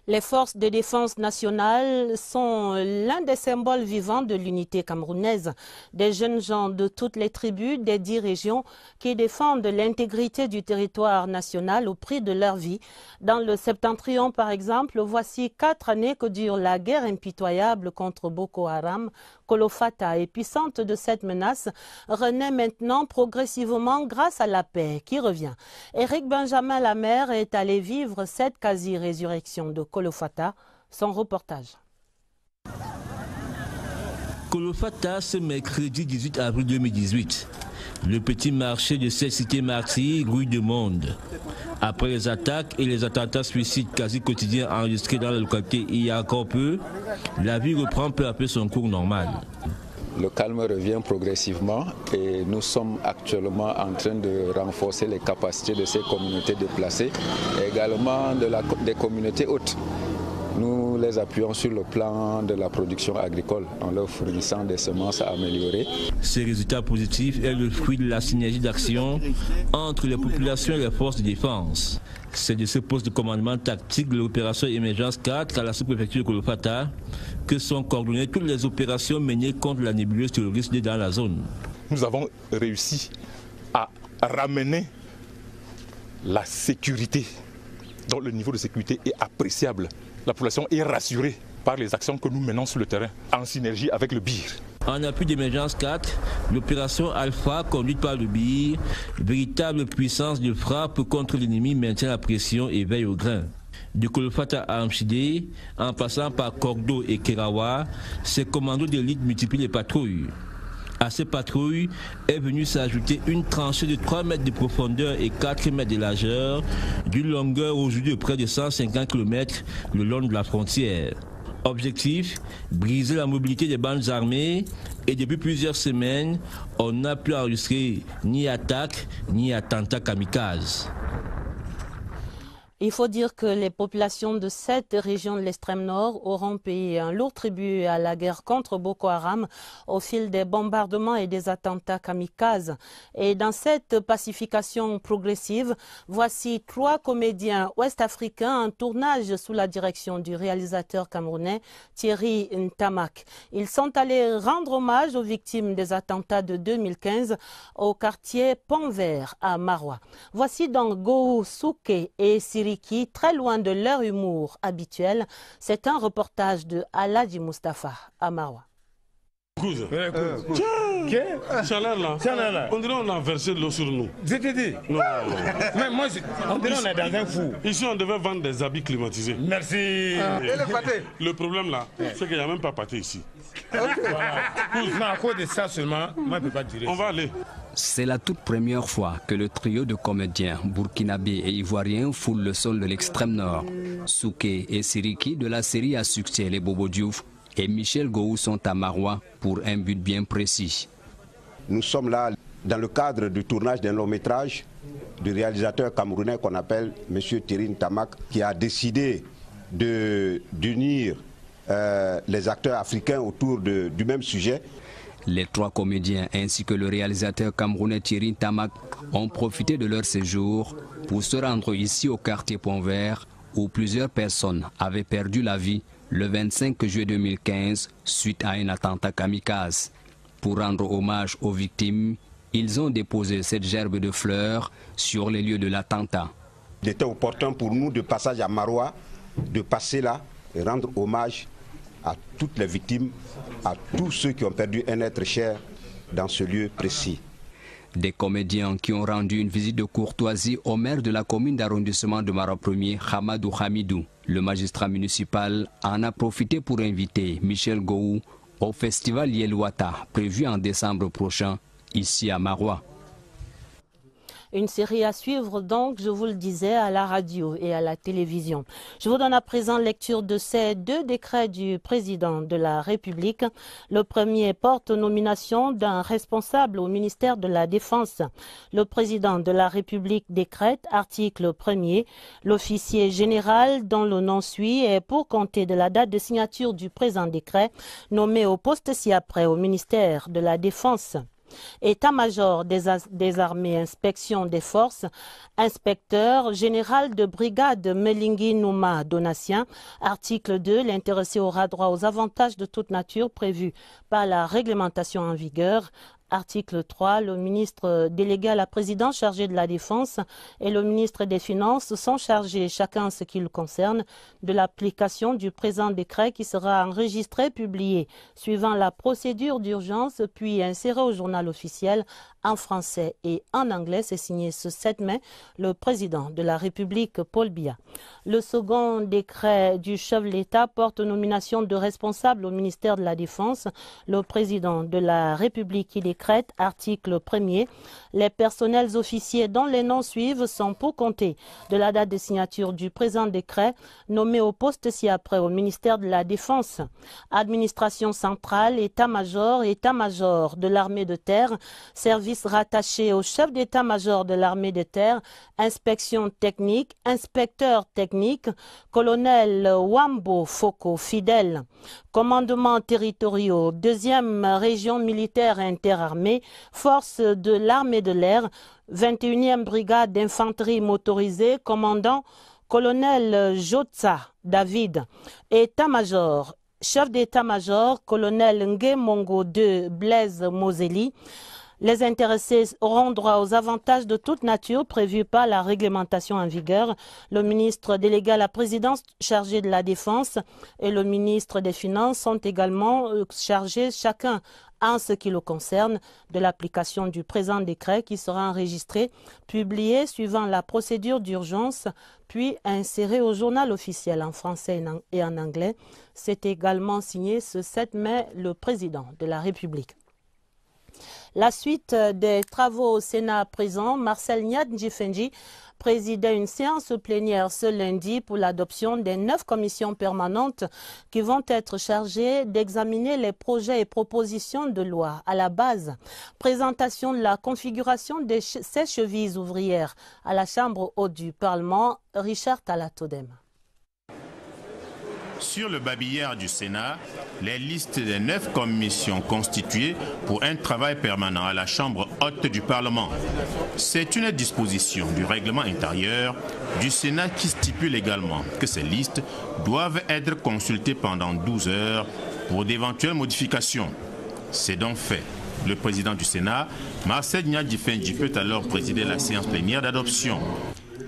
Les forces de défense nationale sont l'un des symboles vivants de l'unité camerounaise. Des jeunes gens de toutes les tribus des 10 régions qui défendent l'intégrité du territoire national au prix de leur vie. Dans le Septentrion, par exemple, voici 4 années que dure la guerre impitoyable contre Boko Haram. Kolofata, épuissante de cette menace, renaît maintenant progressivement grâce à la paix qui revient. Éric Benjamin Lamère est allé vivre cette quasi-résurrection de Kolofata, son reportage. Kolofata, ce mercredi 18 avril 2018. Le petit marché de cette cité martyre grouille de monde. Après les attaques et les attentats suicides quasi quotidiens enregistrés dans la localité il y a encore peu, la vie reprend peu à peu son cours normal. Le calme revient progressivement et nous sommes actuellement en train de renforcer les capacités de ces communautés déplacées et également des communautés hautes. Nous les appuyons sur le plan de la production agricole en leur fournissant des semences améliorées. Ces résultats positifs est le fruit de la synergie d'action entre les populations et les forces de défense. C'est de ce poste de commandement tactique de l'opération Émergence 4 à la sous-préfecture de Kolofata que sont coordonnées toutes les opérations menées contre la nébuleuse terroriste dans la zone. Nous avons réussi à ramener la sécurité, dont le niveau de sécurité est appréciable. La population est rassurée par les actions que nous menons sur le terrain, en synergie avec le BIR. En appui d'Émergence 4, l'opération Alpha, conduite par le BIR, véritable puissance de frappe contre l'ennemi, maintient la pression et veille au grain. De Kolofata à Amchidé, en passant par Kordo et Kerawa, ces commandos d'élite multiplient les patrouilles. À ces patrouilles est venue s'ajouter une tranchée de 3 mètres de profondeur et 4 mètres de largeur, d'une longueur aujourd'hui de près de 150 km le long de la frontière. Objectif, briser la mobilité des bandes armées et depuis plusieurs semaines, on n'a pu enregistrer ni attaque ni attentat kamikaze. Il faut dire que les populations de cette région de l'extrême nord auront payé un lourd tribut à la guerre contre Boko Haram au fil des bombardements et des attentats kamikazes. Et dans cette pacification progressive, voici 3 comédiens ouest-africains en tournage sous la direction du réalisateur camerounais Thierry Ntamak. Ils sont allés rendre hommage aux victimes des attentats de 2015 au quartier Pont-Vert à Maroua. Voici donc Gou Souké et Siriki, très loin de leur humour habituel. C'est un reportage de Aladji Mustafa à Maroua. Tiens, chaleur là. On dirait qu'on a versé de l'eau sur nous. Je t'ai dit. Non. Mais moi, on dirait qu'on est dans un fou. Ici, on devait vendre des habits climatisés. Merci. Et le pâté. Le problème là, c'est qu'il n'y a même pas pâté ici. Voilà. Non, à cause de ça seulement, moi, je ne peux pas dire. On va aller. C'est la toute première fois que le trio de comédiens burkinabés et ivoiriens foule le sol de l'extrême nord. Souké et Siriki de la série à succès Les Bobo Diouf et Michel Gou sont à Maroua pour un but bien précis. Nous sommes là dans le cadre du tournage d'un long métrage du réalisateur camerounais qu'on appelle M. Thierry Ntamak, qui a décidé d'unir les acteurs africains autour du même sujet. Les 3 comédiens ainsi que le réalisateur camerounais Thierry Ntamak ont profité de leur séjour pour se rendre ici au quartier Pont-Vert où plusieurs personnes avaient perdu la vie le 25 juillet 2015 suite à un attentat kamikaze. Pour rendre hommage aux victimes, ils ont déposé cette gerbe de fleurs sur les lieux de l'attentat. Il était opportun pour nous de passage à Maroua, de passer là et rendre hommage à toutes les victimes, à tous ceux qui ont perdu un être cher dans ce lieu précis. Des comédiens qui ont rendu une visite de courtoisie au maire de la commune d'arrondissement de Maroua 1er, Hamadou Hamidou. Le magistrat municipal en a profité pour inviter Michel Gou au festival Yelwata, prévu en décembre prochain, ici à Maroua. Une série à suivre donc, je vous le disais, à la radio et à la télévision. Je vous donne à présent lecture de ces deux décrets du président de la République. Le premier porte nomination d'un responsable au ministère de la Défense. Le président de la République décrète, article 1er, l'officier général dont le nom suit est pour compter de la date de signature du présent décret, nommé au poste ci-après au ministère de la Défense. État-major des armées, inspection des forces, inspecteur général de brigade Melingui Nouma Donatien. Article 2, l'intéressé aura droit aux avantages de toute nature prévus par la réglementation en vigueur. Article 3, le ministre délégué à la présidence chargé de la Défense et le ministre des Finances sont chargés, chacun ce qui le concerne, de l'application du présent décret qui sera enregistré, publié suivant la procédure d'urgence, puis inséré au journal officiel en français et en anglais. C'est signé ce 7 mai, le président de la République, Paul Biya. Le second décret du chef de l'État porte nomination de responsable au ministère de la Défense. Le président de la République qui décrète, article 1er, les personnels officiers dont les noms suivent sont pour compter de la date de signature du présent décret, nommés au poste ci-après au ministère de la Défense. Administration centrale, état-major de l'armée de terre, service rattaché au chef d'état-major de l'armée de terre, inspection technique, inspecteur technique, colonel Wambo Foko Fidèle, commandement territoriaux, 2e région militaire interarmée, force de l'armée de l'air, 21e brigade d'infanterie motorisée, commandant colonel Jotsa David, état-major, chef d'état-major, colonel Ngemongo II Blaise Moseli. Les intéressés auront droit aux avantages de toute nature prévus par la réglementation en vigueur. Le ministre délégué à la présidence chargé de la Défense et le ministre des Finances sont également chargés, chacun en ce qui le concerne, de l'application du présent décret qui sera enregistré, publié suivant la procédure d'urgence, puis inséré au journal officiel en français et en anglais. C'est également signé ce 7 mai le président de la République. La suite des travaux au Sénat à présent, Marcel Nyadji-Fenji présidait une séance plénière ce lundi pour l'adoption des 9 commissions permanentes qui vont être chargées d'examiner les projets et propositions de loi. À la base, présentation de la configuration de ces chevilles ouvrières à la Chambre haute du Parlement, Richard Talatodem. Sur le babillard du Sénat, les listes des 9 commissions constituées pour un travail permanent à la Chambre haute du Parlement. C'est une disposition du règlement intérieur du Sénat qui stipule également que ces listes doivent être consultées pendant 12 heures pour d'éventuelles modifications. C'est donc fait. Le président du Sénat, Marcel Nyadji-Fenji, peut alors présider la séance plénière d'adoption.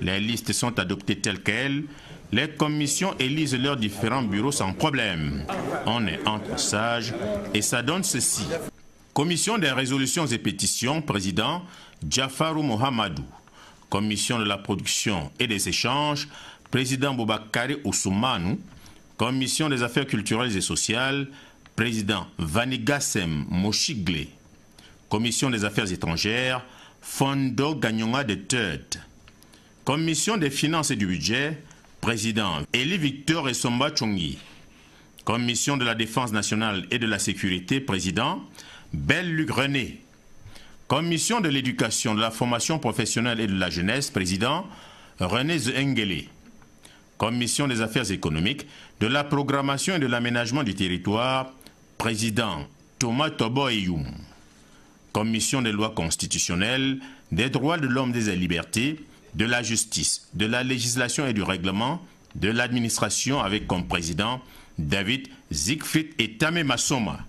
Les listes sont adoptées telles quelles. Les commissions élisent leurs différents bureaux sans problème. On est entre sages et ça donne ceci. Commission des résolutions et pétitions, président Jafarou Mohamedou. Commission de la production et des échanges, président Boubacaré Ousmane. Commission des affaires culturelles et sociales, président Vanigassem Mochigle. Commission des affaires étrangères, Fondo Ganyonga de Tête. Commission des finances et du budget, président Eli Victor Essomba Tchongi. Commission de la défense nationale et de la sécurité, président Bel-Luc René. Commission de l'éducation, de la formation professionnelle et de la jeunesse, président René Zengele. Commission des affaires économiques, de la programmation et de l'aménagement du territoire, président Thomas Tobo-Eyoum. Commission des lois constitutionnelles, des droits de l'homme et des libertés, de la justice, de la législation et du règlement, de l'administration avec comme président David Siegfried Etame Massoma.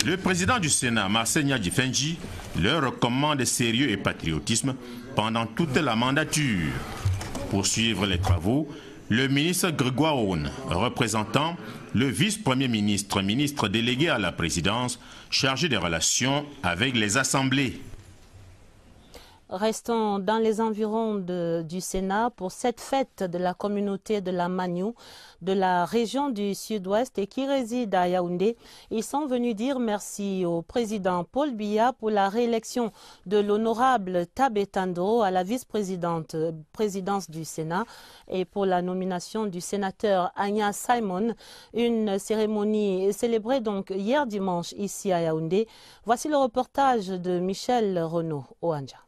Le président du Sénat, Marcel Nyadji-Fenji, leur recommande sérieux et patriotisme pendant toute la mandature. Pour suivre les travaux, le ministre Grégoire Aune, représentant le vice-premier ministre, ministre délégué à la présidence, chargé des relations avec les assemblées. Restons dans les environs du Sénat pour cette fête de la communauté de la Magnou de la région du Sud-Ouest et qui réside à Yaoundé. Ils sont venus dire merci au président Paul Biya pour la réélection de l'honorable Tabé Tando à la vice-présidence du Sénat et pour la nomination du sénateur Anya Simon. Une cérémonie célébrée donc hier dimanche ici à Yaoundé. Voici le reportage de Michel Renaud Oanja.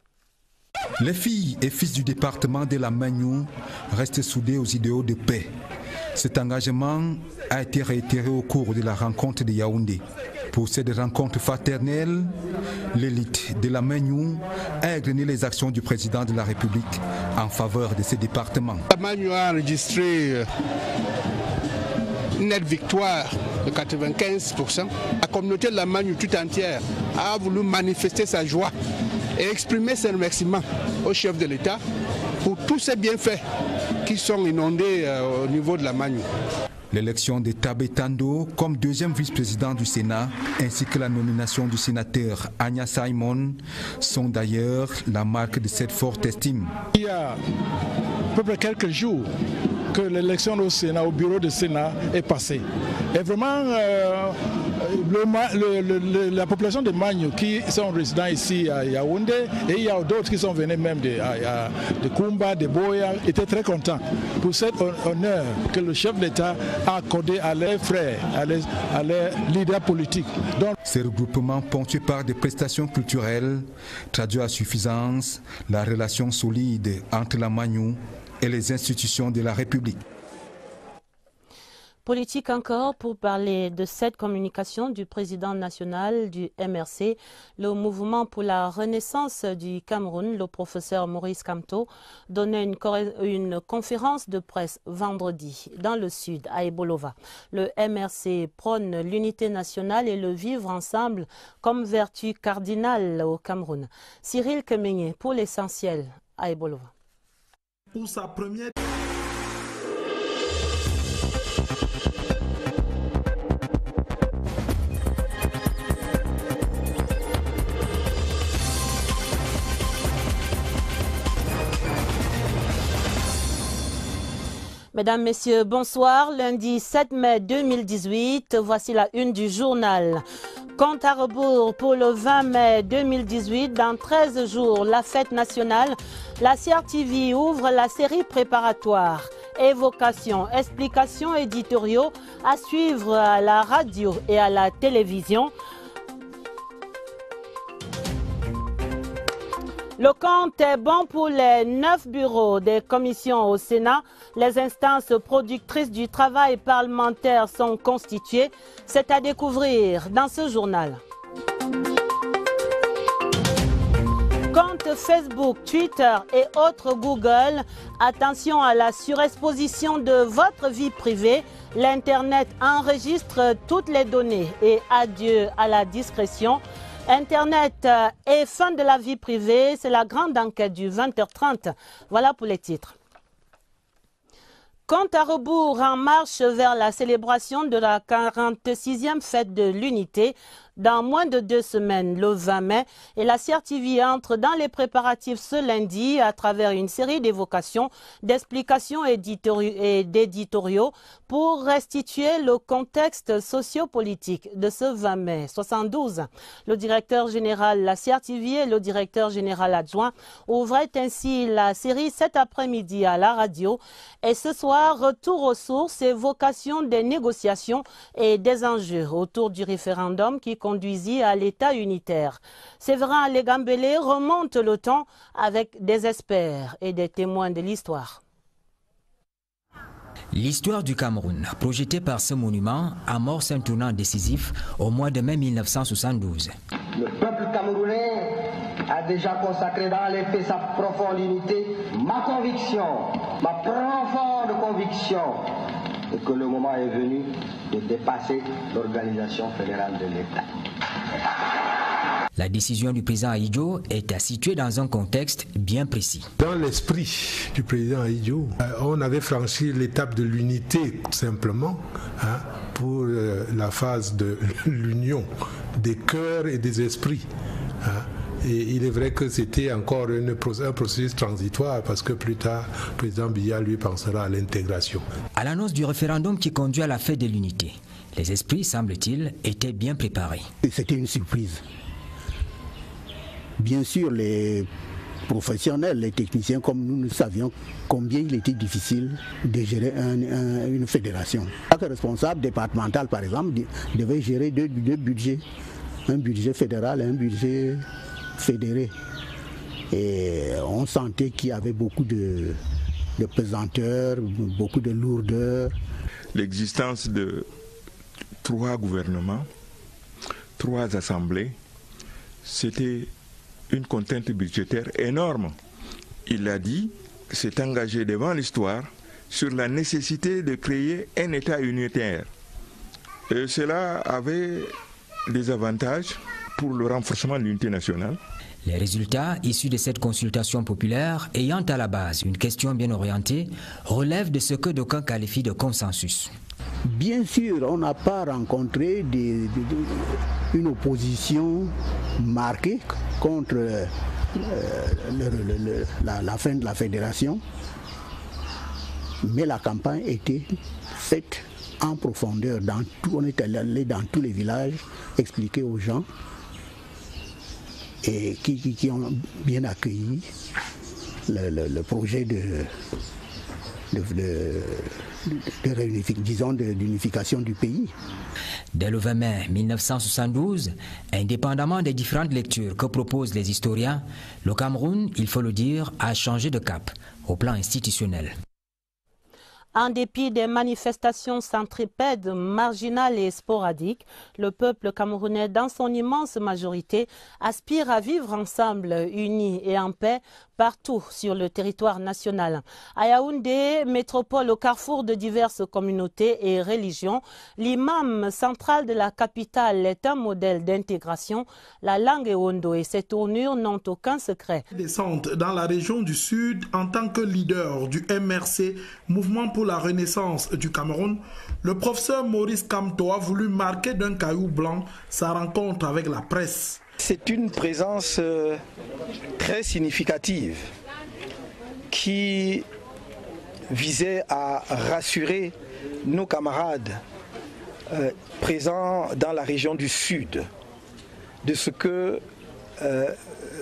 Les filles et fils du département de la Magnou restent soudés aux idéaux de paix. Cet engagement a été réitéré au cours de la rencontre de Yaoundé. Pour cette rencontre fraternelle, l'élite de la Magnou a égrené les actions du président de la République en faveur de ce département. La Magnou a enregistré une nette victoire de 95%. La communauté de la Magnou tout entière a voulu manifester sa joie et exprimer ses remerciements au chef de l'État pour tous ces bienfaits qui sont inondés au niveau de la Magnou. L'élection de Tabé Tando comme deuxième vice-président du Sénat ainsi que la nomination du sénateur Anya Simon sont d'ailleurs la marque de cette forte estime. Il y a à peu près quelques jours que l'élection au Sénat, au bureau du Sénat est passée. Et vraiment, la population de Magnou qui sont résidents ici à Yaoundé, et il y a d'autres qui sont venus même de Kumba, de Boya, étaient très contents pour cet honneur que le chef d'État a accordé à leurs frères, à leurs leaders politiques. Donc, ces regroupements ponctués par des prestations culturelles traduisent à suffisance la relation solide entre la Magnou et les institutions de la République. Politique encore pour parler de cette communication du président national du MRC, le mouvement pour la renaissance du Cameroun, le professeur Maurice Kamto, donnait une conférence de presse vendredi dans le sud, à Ebolova. Le MRC prône l'unité nationale et le vivre ensemble comme vertu cardinale au Cameroun. Cyril Kemenye pour l'essentiel à Ebolova. Pour sa première... Mesdames, Messieurs, bonsoir. Lundi 7 mai 2018, voici la une du journal. Compte à rebours pour le 20 mai 2018, dans 13 jours, la fête nationale, la CRTV ouvre la série préparatoire. Évocations, explications éditoriaux à suivre à la radio et à la télévision. Le compte est bon pour les 9 bureaux des commissions au Sénat. Les instances productrices du travail parlementaire sont constituées. C'est à découvrir dans ce journal. Compte Facebook, Twitter et autres Google. Attention à la surexposition de votre vie privée. L'Internet enregistre toutes les données et adieu à la discrétion. Internet et fin de la vie privée, c'est la grande enquête du 20h30. Voilà pour les titres. Compte à rebours en marche vers la célébration de la 46e fête de l'unité dans moins de 2 semaines, le 20 mai. Et la CRTV entre dans les préparatifs ce lundi à travers une série d'évocations, d'explications et d'éditoriaux pour restituer le contexte sociopolitique de ce 20 mai 72. Le directeur général de la CRTV et le directeur général adjoint ouvraient ainsi la série cet après-midi à la radio. Et ce soir, retour aux sources, évocation des négociations et des enjeux autour du référendum qui conduisit à l'État unitaire. Séverin Legambele remonte le temps avec des experts et des témoins de l'histoire. L'histoire du Cameroun, projetée par ce monument, amorce un tournant décisif au mois de mai 1972. Le peuple camerounais a déjà consacré dans les faits sa profonde unité. Ma conviction, ma profonde conviction, est que le moment est venu de dépasser l'organisation fédérale de l'État. La décision du président Ahidjo est à situer dans un contexte bien précis. Dans l'esprit du président Ahidjo, on avait franchi l'étape de l'unité simplement pour la phase de l'union des cœurs et des esprits. Et il est vrai que c'était encore un processus transitoire parce que plus tard, le président Biya lui pensera à l'intégration. À l'annonce du référendum qui conduit à la fête de l'unité, les esprits, semble-t-il, étaient bien préparés. C'était une surprise. Bien sûr, les professionnels, les techniciens comme nous savions combien il était difficile de gérer une fédération. Chaque responsable départemental, par exemple, devait gérer deux budgets, un budget fédéral et un budget fédéré. Et on sentait qu'il y avait beaucoup de pesanteur, beaucoup de lourdeur. L'existence de 3 gouvernements, 3 assemblées, c'était une contrainte budgétaire énorme. Il a dit, s'est engagé devant l'histoire sur la nécessité de créer un État unitaire. Et cela avait des avantages pour le renforcement de l'unité nationale. Les résultats issus de cette consultation populaire, ayant à la base une question bien orientée, relèvent de ce que d'aucuns qualifient de consensus. Bien sûr, on n'a pas rencontré une opposition marquée contre la fin de la fédération, mais la campagne était faite en profondeur. On est allé dans tous les villages expliquer aux gens et qui ont bien accueilli le projet d'unification du pays. Dès le 20 mai 1972, indépendamment des différentes lectures que proposent les historiens, le Cameroun, il faut le dire, a changé de cap au plan institutionnel. En dépit des manifestations centripèdes, marginales et sporadiques, le peuple camerounais, dans son immense majorité, aspire à vivre ensemble, unis et en paix, partout sur le territoire national. À Yaoundé, métropole au carrefour de diverses communautés et religions, l'imam central de la capitale est un modèle d'intégration. La langue Ewondo et ses tournures n'ont aucun secret. Descente dans la région du Sud en tant que leader du MRC, Mouvement pour la Renaissance du Cameroun, le professeur Maurice Kamto a voulu marquer d'un caillou blanc sa rencontre avec la presse. C'est une présence très significative qui visait à rassurer nos camarades présents dans la région du Sud de ce que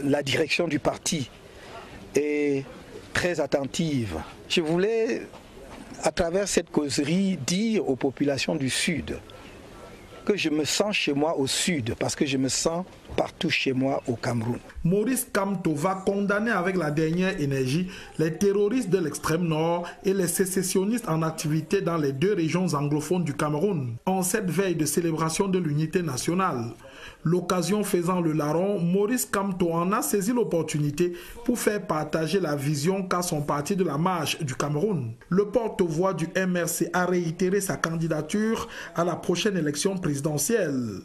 la direction du parti est très attentive. Je voulais, à travers cette causerie, dire aux populations du Sud que je me sens chez moi au Sud, parce que je me sens partout chez moi au Cameroun. Maurice Kamto va condamner avec la dernière énergie les terroristes de l'extrême nord et les sécessionnistes en activité dans les 2 régions anglophones du Cameroun, en cette veille de célébration de l'unité nationale. L'occasion faisant le larron, Maurice Kamto en a saisi l'opportunité pour faire partager la vision qu'a son parti de la marche du Cameroun. Le porte-voix du MRC a réitéré sa candidature à la prochaine élection présidentielle.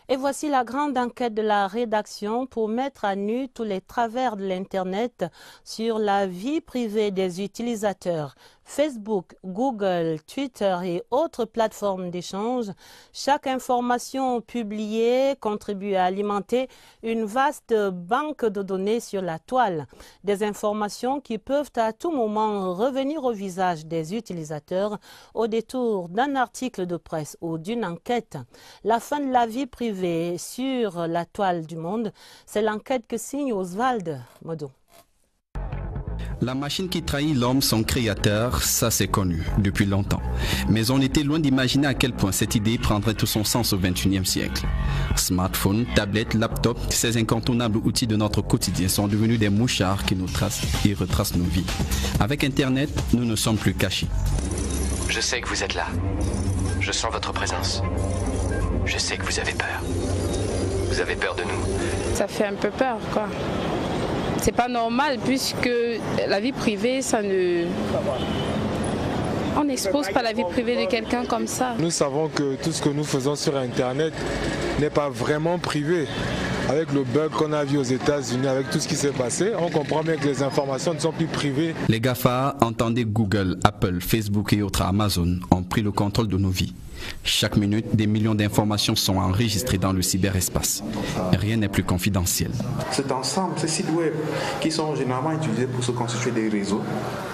Et voici la grande enquête de la rédaction pour mettre à nu tous les travers de l'Internet sur la vie privée des utilisateurs. Facebook, Google, Twitter et autres plateformes d'échange, chaque information publiée contribue à alimenter une vaste banque de données sur la toile. Des informations qui peuvent à tout moment revenir au visage des utilisateurs au détour d'un article de presse ou d'une enquête. La fin de la vie privée sur la toile du monde, c'est l'enquête que signe Oswald Modo. La machine qui trahit l'homme, son créateur, ça c'est connu depuis longtemps. Mais on était loin d'imaginer à quel point cette idée prendrait tout son sens au XXIe siècle. Smartphones, tablettes, laptops, ces incontournables outils de notre quotidien sont devenus des mouchards qui nous tracent et retracent nos vies. Avec Internet, nous ne sommes plus cachés. Je sais que vous êtes là. Je sens votre présence. Je sais que vous avez peur. Vous avez peur de nous. Ça fait un peu peur, quoi. C'est pas normal puisque la vie privée, ça ne... On n'expose pas la vie privée de quelqu'un comme ça. Nous savons que tout ce que nous faisons sur Internet n'est pas vraiment privé. Avec le bug qu'on a vu aux États-Unis, avec tout ce qui s'est passé, on comprend bien que les informations ne sont plus privées. Les GAFA, entendez Google, Apple, Facebook et autres Amazon, ont pris le contrôle de nos vies. Chaque minute, des millions d'informations sont enregistrées dans le cyberespace. Rien n'est plus confidentiel. Cet ensemble, ces sites web qui sont généralement utilisés pour se constituer des réseaux,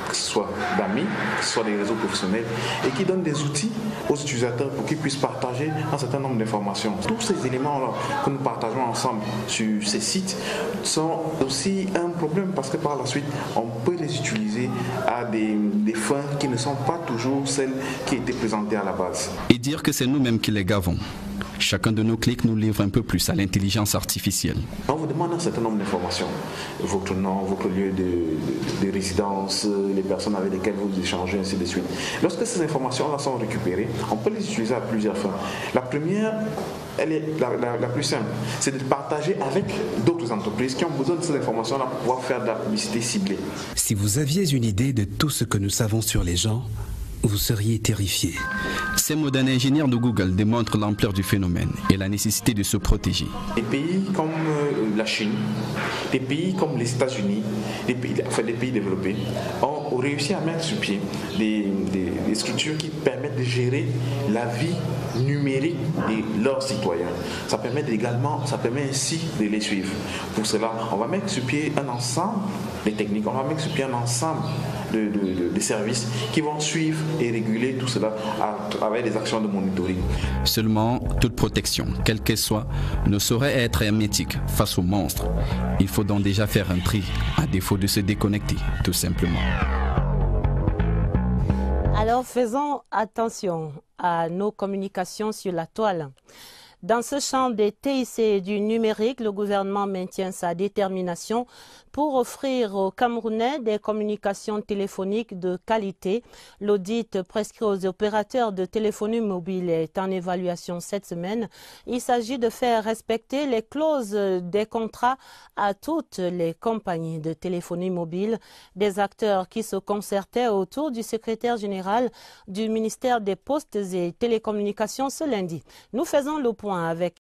que ce soit d'amis, que ce soit des réseaux professionnels, et qui donnent des outils aux utilisateurs pour qu'ils puissent partager un certain nombre d'informations. Tous ces éléments-là que nous partageons ensemble sur ces sites sont aussi un problème parce que par la suite, on peut les utiliser à des fins qui ne sont pas toujours celles qui étaient présentées à la base. Et dire que c'est nous-mêmes qui les gavons. Chacun de nos clics nous livre un peu plus à l'intelligence artificielle. On vous demande un certain nombre d'informations. Votre nom, votre lieu de résidence, les personnes avec lesquelles vous échangez, ainsi de suite. Lorsque ces informations-là sont récupérées, on peut les utiliser à plusieurs fins. La première, elle est la plus simple, c'est de partager avec d'autres entreprises qui ont besoin de ces informations-là pour pouvoir faire de la publicité ciblée. Si vous aviez une idée de tout ce que nous savons sur les gens, vous seriez terrifié. Ces mots d'un ingénieur de Google démontrent l'ampleur du phénomène et la nécessité de se protéger. Des pays comme la Chine, des pays comme les États-Unis, des pays développés ont réussi à mettre sur pied des structures qui permettent de gérer la vie numérique de leurs citoyens. Ça permet ainsi de les suivre. Pour cela, on va mettre sur pied un ensemble de techniques, on va mettre sur pied un ensemble de services qui vont suivre et réguler tout cela avec des actions de monitoring. Seulement, toute protection, quelle qu'elle soit, ne saurait être hermétique face aux monstres. Il faut donc déjà faire un tri, à défaut de se déconnecter, tout simplement. Alors faisons attention à nos communications sur la toile. Dans ce champ des TIC et du numérique, le gouvernement maintient sa détermination pour offrir aux Camerounais des communications téléphoniques de qualité. L'audit prescrit aux opérateurs de téléphonie mobile est en évaluation cette semaine. Il s'agit de faire respecter les clauses des contrats à toutes les compagnies de téléphonie mobile. Des acteurs qui se concertaient autour du secrétaire général du ministère des Postes et Télécommunications ce lundi. Nous faisons le point avec